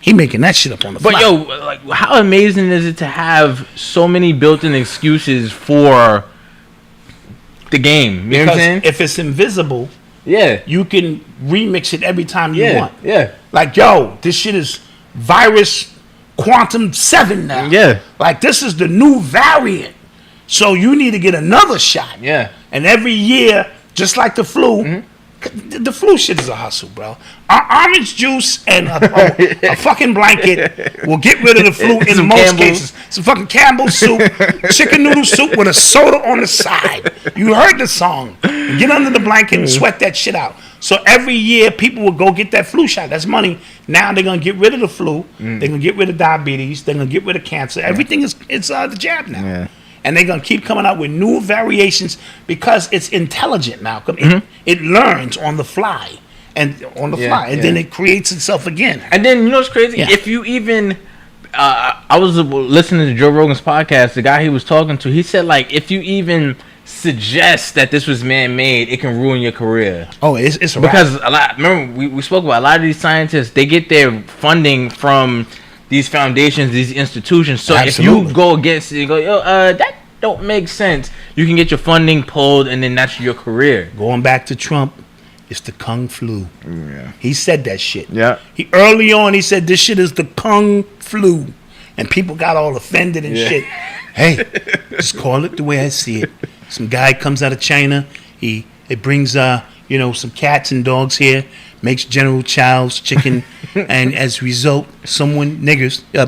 He making that shit up on the fly. But yo, like how amazing is it to have so many built-in excuses for the game? You know what I'm saying? If it's invisible, you can remix it every time you want. Yeah. Like, yo, this shit is virus quantum 7 now. Yeah. Like, this is the new variant. So you need to get another shot. Yeah. And every year, just like the flu, the flu shit is a hustle, bro. Orange juice and a fucking blanket will get rid of the flu in most cases. Some fucking Campbell's soup, chicken noodle soup with a soda on the side. You heard the song. Get under the blanket and sweat that shit out. So every year, people will go get that flu shot. That's money. Now they're going to get rid of the flu. They're going to get rid of diabetes. They're going to get rid of cancer. Everything is the jab now. Yeah. And they're going to keep coming out with new variations because it's intelligent, Malcolm. It learns on the fly. And then it creates itself again. And then, you know what's crazy? Yeah. If you even... I was listening to Joe Rogan's podcast. The guy he was talking to, he said, like, if you even suggest that this was man-made, it can ruin your career. Oh, it's a because a lot. Remember, we spoke about a lot of these scientists. They get their funding from these foundations, these institutions. So Absolutely. if you go against it, you go, yo, that don't make sense. You can get your funding pulled, and then that's your career. Going back to Trump, it's the Kung flu. Yeah. He said that shit. Yeah. Early on, he said this shit is the Kung flu, and people got all offended and shit. Hey, just call it the way I see it. Some guy comes out of China. It brings some cats and dogs here. Makes General Chow's chicken, and as a result,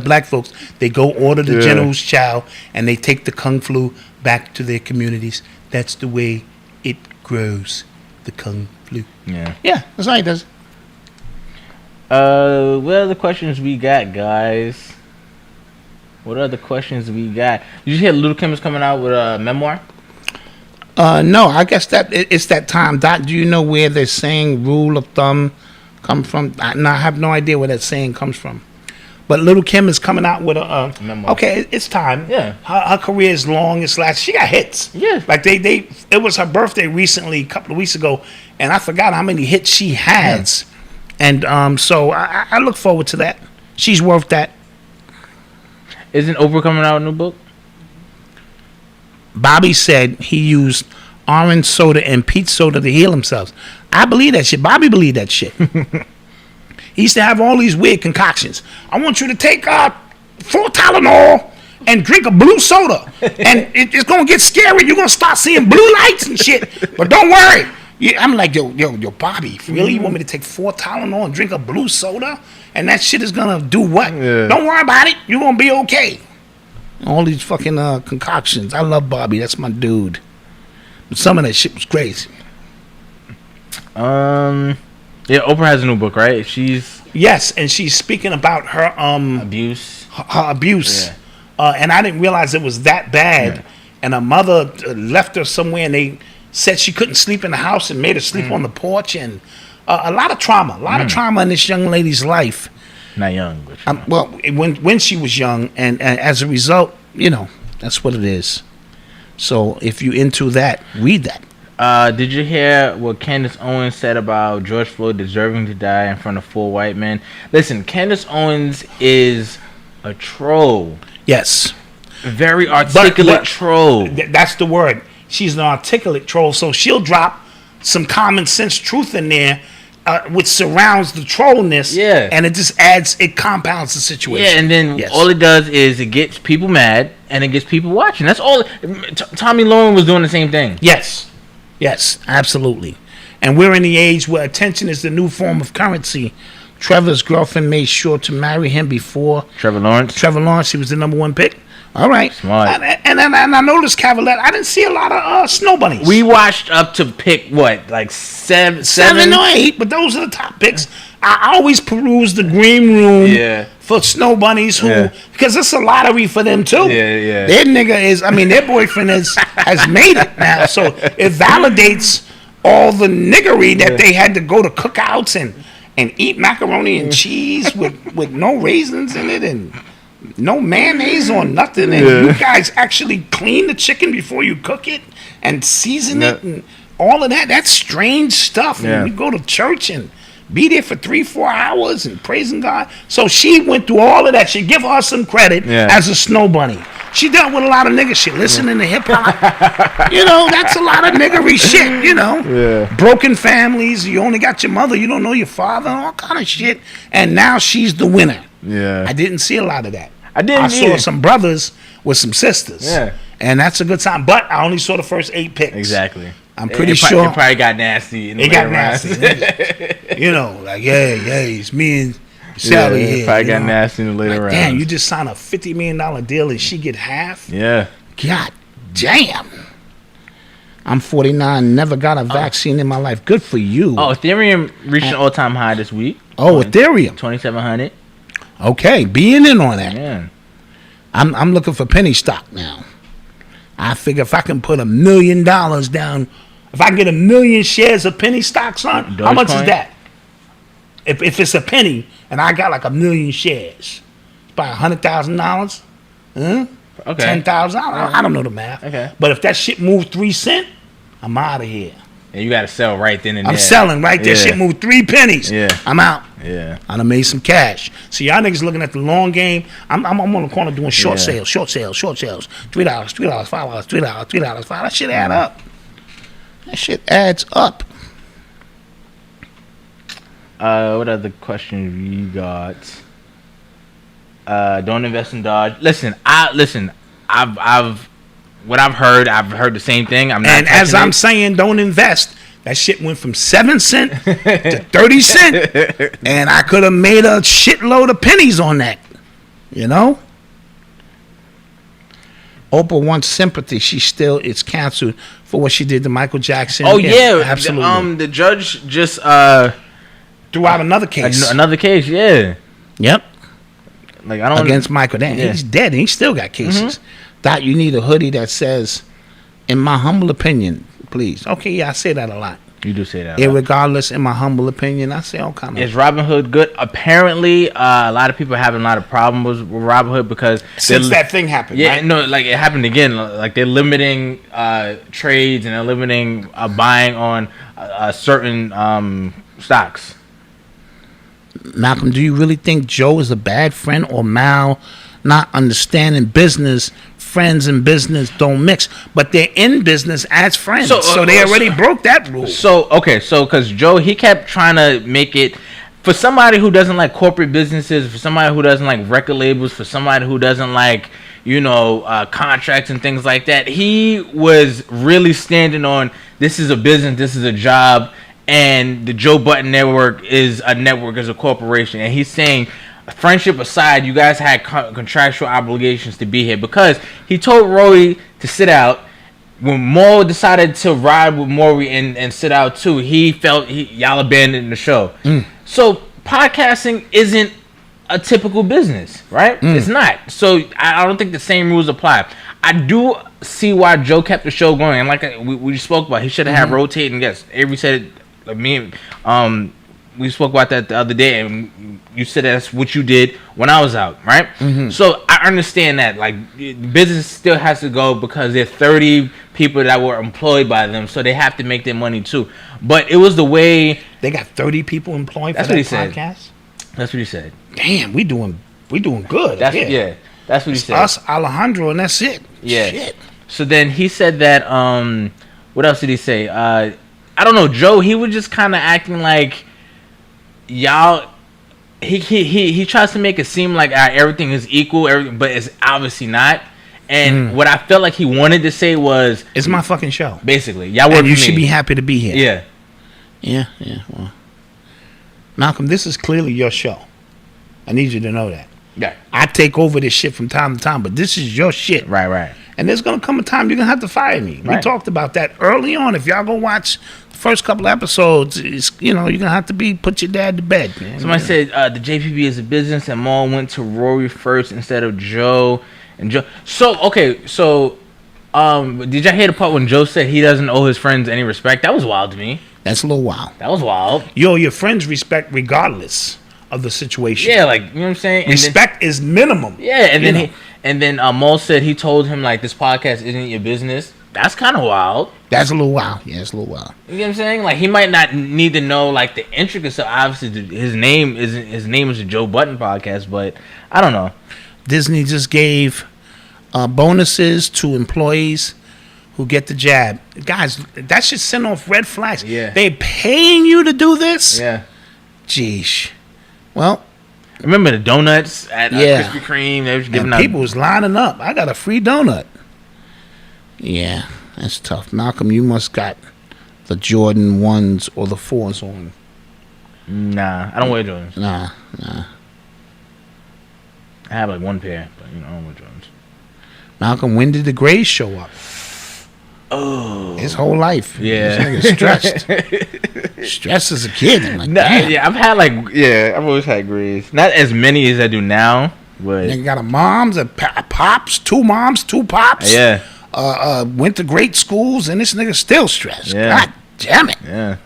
black folks, they go order the General's Chow, and they take the Kung flu back to their communities. That's the way it grows, the Kung flu. Yeah. Yeah, that's how he does. What other questions we got, guys? What other questions we got? Did you hear Little Kim is coming out with a memoir? No, I guess it's that time. Doc, do you know where they're saying rule of thumb come from? I have no idea where that saying comes from. But Little Kim is coming out with a memoir. Okay, it's time. Yeah. Her career is long. It's last. She got hits. Yeah. Like it was her birthday recently, a couple of weeks ago, and I forgot how many hits she has. Yeah. And so I look forward to that. She's worth that. Isn't Oprah coming out with a new book? Bobby said he used orange soda and peach soda to heal himself. I believe that shit. Bobby believed that shit. He used to have all these weird concoctions. I want you to take 4 Tylenol and drink a blue soda. And it's going to get scary. You're going to start seeing blue lights and shit. But don't worry. I'm like, yo, Bobby, really? You want me to take 4 Tylenol and drink a blue soda? And that shit is going to do what? Yeah. Don't worry about it. You're going to be okay. All these fucking concoctions. I love Bobby. That's my dude. But some of that shit was crazy. Yeah, Oprah has a new book, right? Yes, and she's speaking about her abuse. Her abuse. Yeah. And I didn't realize it was that bad. and her mother left her somewhere, and they said she couldn't sleep in the house and made her sleep on the porch, and a lot of trauma. A lot of trauma in this young lady's life. Not young, but well, when she was young, and as a result, that's what it is. So if you into that, read that. Did you hear what Candace Owens said about George Floyd deserving to die in front of 4 white men? Listen, Candace Owens is a troll. Yes. Very articulate troll. That's the word. She's an articulate troll, so she'll drop some common sense truth in there, which surrounds the trollness. Yeah. And it just it compounds the situation. Yeah, and then all it does is it gets people mad and it gets people watching. That's all. Tommy Lauren was doing the same thing. Yes, absolutely. And we're in the age where attention is the new form of currency. Trevor's girlfriend made sure to marry him before. Trevor Lawrence, he was the number 1 pick. All right. Smart. And I noticed Cavallette. I didn't see a lot of snow bunnies. We watched up to pick what, like 7 or 8, but those are the top picks. I always peruse the green room for snow bunnies because it's a lottery for them too. Yeah. Their nigga their boyfriend has made it now, so it validates all the niggery that they had to go to cookouts and eat macaroni and cheese with no raisins in it and no mayonnaise or nothing, and you guys actually clean the chicken before you cook it and season it and all of that. That's strange stuff. And we go to church and be there for 3-4 hours and praising God. So she went through all of that. She give her some credit as a snow bunny. She dealt with a lot of nigga shit, listening to hip hop. That's a lot of niggery shit. Broken families. You only got your mother. You don't know your father. All kind of shit. And now she's the winner. I didn't see a lot of that. I saw some brothers with some sisters. And that's a good sign. But I only saw the first 8 picks. Exactly. I'm pretty sure it probably got nasty. It got nasty. It's me and Sally here. Probably got nasty in the later rounds. Damn, you just signed a $50 million deal and she get half? Yeah. God damn. I'm 49, never got a vaccine in my life. Good for you. Oh, Ethereum reached an all-time high this week. Oh, Ethereum. 2,700. Okay, being in on that. Yeah. I'm looking for penny stock now. I figure if I can put $1 million down, if I can get 1 million shares of penny stocks on, how much is that? If it's a penny and I got like 1 million shares, it's about $100,000. Okay. $10,000. I don't know the math. Okay. But if that shit moved 3 cents, I'm out of here. And you got to sell right then and there. I'm selling right there. Shit moved 3 pennies. Yeah. I'm out. Yeah. I done made some cash. See, y'all niggas looking at the long game. I'm on the corner doing short sales. $3, $5, $5. That shit add up. That shit adds up. What other questions you got? Don't invest in Dodge. I've what I've heard the same thing. And as I'm saying, don't invest. That shit went from 7 cents to 30 cents, and I could have made a shitload of pennies on that. Oprah wants sympathy. It's canceled for what she did to Michael Jackson. Oh yeah, absolutely. The judge just threw out another case. Another case, yeah. Yep. Like I don't against Michael. Damn, he's dead and he still got cases. Thought you need a hoodie that says, "In my humble opinion, please." Okay, yeah, I say that a lot. You do say that. Irregardless, in my humble opinion, I say all kind of. Is Robinhood good? Apparently, a lot of people are having a lot of problems with Robinhood because since that thing happened. Yeah, right? no, like it happened again. Like they're limiting trades and they're limiting buying on certain stocks. Malcolm, do you really think Joe is a bad friend, or Mal not understanding business? Friends and business don't mix, but they're in business as friends, so they already broke that rule. So because Joe, he kept trying to make it for somebody who doesn't like corporate businesses, for somebody who doesn't like record labels, for somebody who doesn't like contracts and things like that. He was really standing on this is a business, this is a job, and the Joe Budden Network is a network, is a corporation, and he's saying, friendship aside, you guys had contractual obligations to be here, because he told Rory to sit out. When Mo decided to ride with Maury and sit out too, he felt y'all abandoned the show. So podcasting isn't a typical business, right? It's not. So I don't think the same rules apply. I do see why Joe kept the show going, and like we spoke about, he should have had rotating guests. Avery said, we spoke about that the other day, and you said that's what you did when I was out, right? So I understand that, like, business still has to go because there are 30 people that were employed by them, so they have to make their money too. But it was the way they got 30 people employed for that's what he that said. podcast. That's what he said. Damn, we doing good. That's that's what he said. Us, Alejandro, and that's it. Yeah. Shit. So then he said that. What else did he say? I don't know. Joe, he was just kind of acting like y'all. He tries to make it seem like everything is equal, but it's obviously not. And what I felt like he wanted to say was, "It's my fucking show." Basically, y'all work. And you for should me. be happy to be here. Yeah. Yeah. Well, Malcolm, this is clearly your show. I need you to know that. Yeah. I take over this shit from time to time, but this is your shit. Right. And there's gonna come a time you're gonna have to fire me. We talked about that early on. If y'all go watch the first couple episodes, it's, you're gonna have to put your dad to bed, man. Somebody said the JPB is a business, and Maul went to Rory first instead of Joe. And Joe. So okay, so did y'all hear the part when Joe said he doesn't owe his friends any respect? That was wild to me. That's a little wild. That was wild. Yo, your friends respect regardless of the situation. Yeah, like, you know what I'm saying? And respect is minimum. Yeah, and then Maul said he told him, like, this podcast isn't your business. That's kind of wild. That's a little wild. Yeah, it's a little wild. You know what I'm saying? Like, he might not need to know, like, the intricacies. Obviously, his name is the Joe Budden podcast, but I don't know. Disney just gave bonuses to employees who get the jab. Guys, that should send off red flags. Yeah. They paying you to do this? Yeah. Jeez. Well, remember the donuts at Krispy Kreme? They were giving out. People was lining up. I got a free donut. Yeah, that's tough. Malcolm, you must got the Jordan 1s or the 4s on. Nah, I don't wear Jordans. Nah. I have like one pair, but I don't wear Jordans. Malcolm, when did the Grays show up? Oh, his whole life. Yeah, this nigga stressed. Stressed as a kid. I'm like, damn. Yeah, I've always had Grays. Not as many as I do now, but nigga got a mom's, a pops, 2 moms, 2 pops. Yeah. Went to great schools, and this nigga still stressed. Yeah. God damn it. Yeah.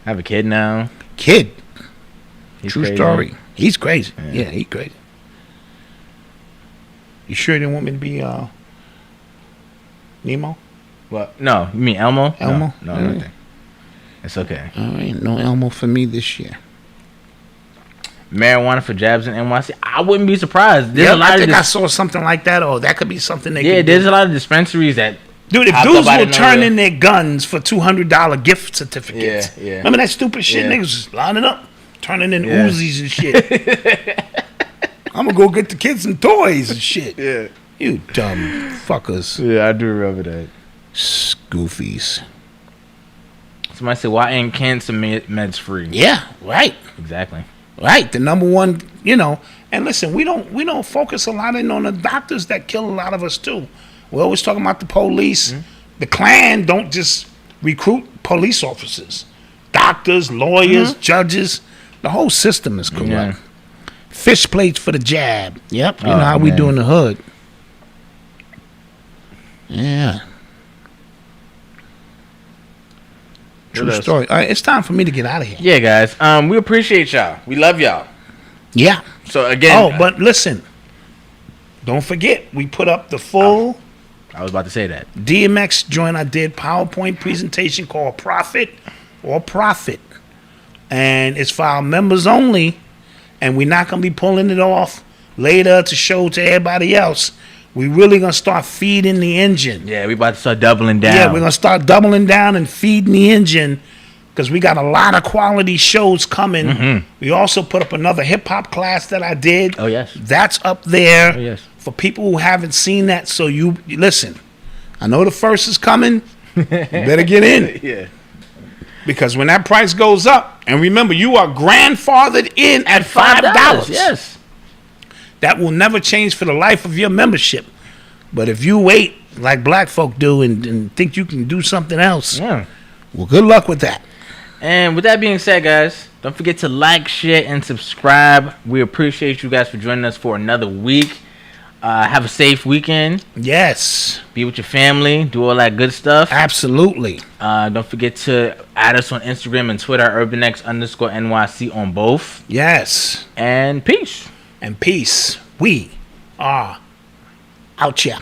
I have a kid now. Kid. He's True crazy. story. He's crazy. Yeah. He's crazy. You sure you didn't want me to be Nemo? What? No, you mean Elmo? Elmo? No, All nothing. right. It's okay. All right, no Elmo for me this year. Marijuana for jabs in NYC. I wouldn't be surprised. There's Yeah, a lot I think of I saw something like that. Oh, that could be something they could there's do. a lot of dispensaries that. Dude, if popped dudes up out will of turn nowhere. in their guns for $200 gift certificates. Yeah. Remember that stupid shit? Yeah. Niggas was lining up, turning in Yeah. Uzis and shit. I'm gonna go get the kids some toys and shit. Yeah. You dumb fuckers. Yeah, I do remember that. Goofies. Somebody said, why ain't cancer meds free? Yeah, right. Exactly. Right. The number one, and listen, we don't focus a lot in on the doctors that kill a lot of us too. We're always talking about the police. The Klan don't just recruit police officers. Doctors, lawyers, judges. The whole system is corrupt. Yeah. Fish plates for the jab. Yep. You know how we man. do in the hood. Yeah. True else? story. All right, it's time for me to get out of here. Yeah, guys. We appreciate y'all. We love y'all. Yeah. So again. But listen. Don't forget, we put up the full I was about to say that. DMX joint I did PowerPoint presentation called Profit. And it's for our members only. And we're not going to be pulling it off later to show to everybody else. We really going to start feeding the engine. Yeah, we about to start doubling down. Yeah, we're going to start doubling down and feeding the engine because we got a lot of quality shows coming. Mm-hmm. We also put up another hip-hop class that I did. Oh, yes. That's up there. Oh, yes. For people who haven't seen that. So you listen, I know the first is coming. You better get in. Yeah. Because when that price goes up, and remember, you are grandfathered in at $5. Yes. That will never change for the life of your membership. But if you wait like black folk do and think you can do something else, Yeah. well, good luck with that. And with that being said, guys, Don't forget to like, share, and subscribe. We appreciate you guys for joining us for another week. Have a safe weekend. Yes. Be with your family. Do all that good stuff. Absolutely. Don't forget to add us on Instagram and Twitter, UrbanX_NYC on both. Yes. And peace. And peace. We are out here.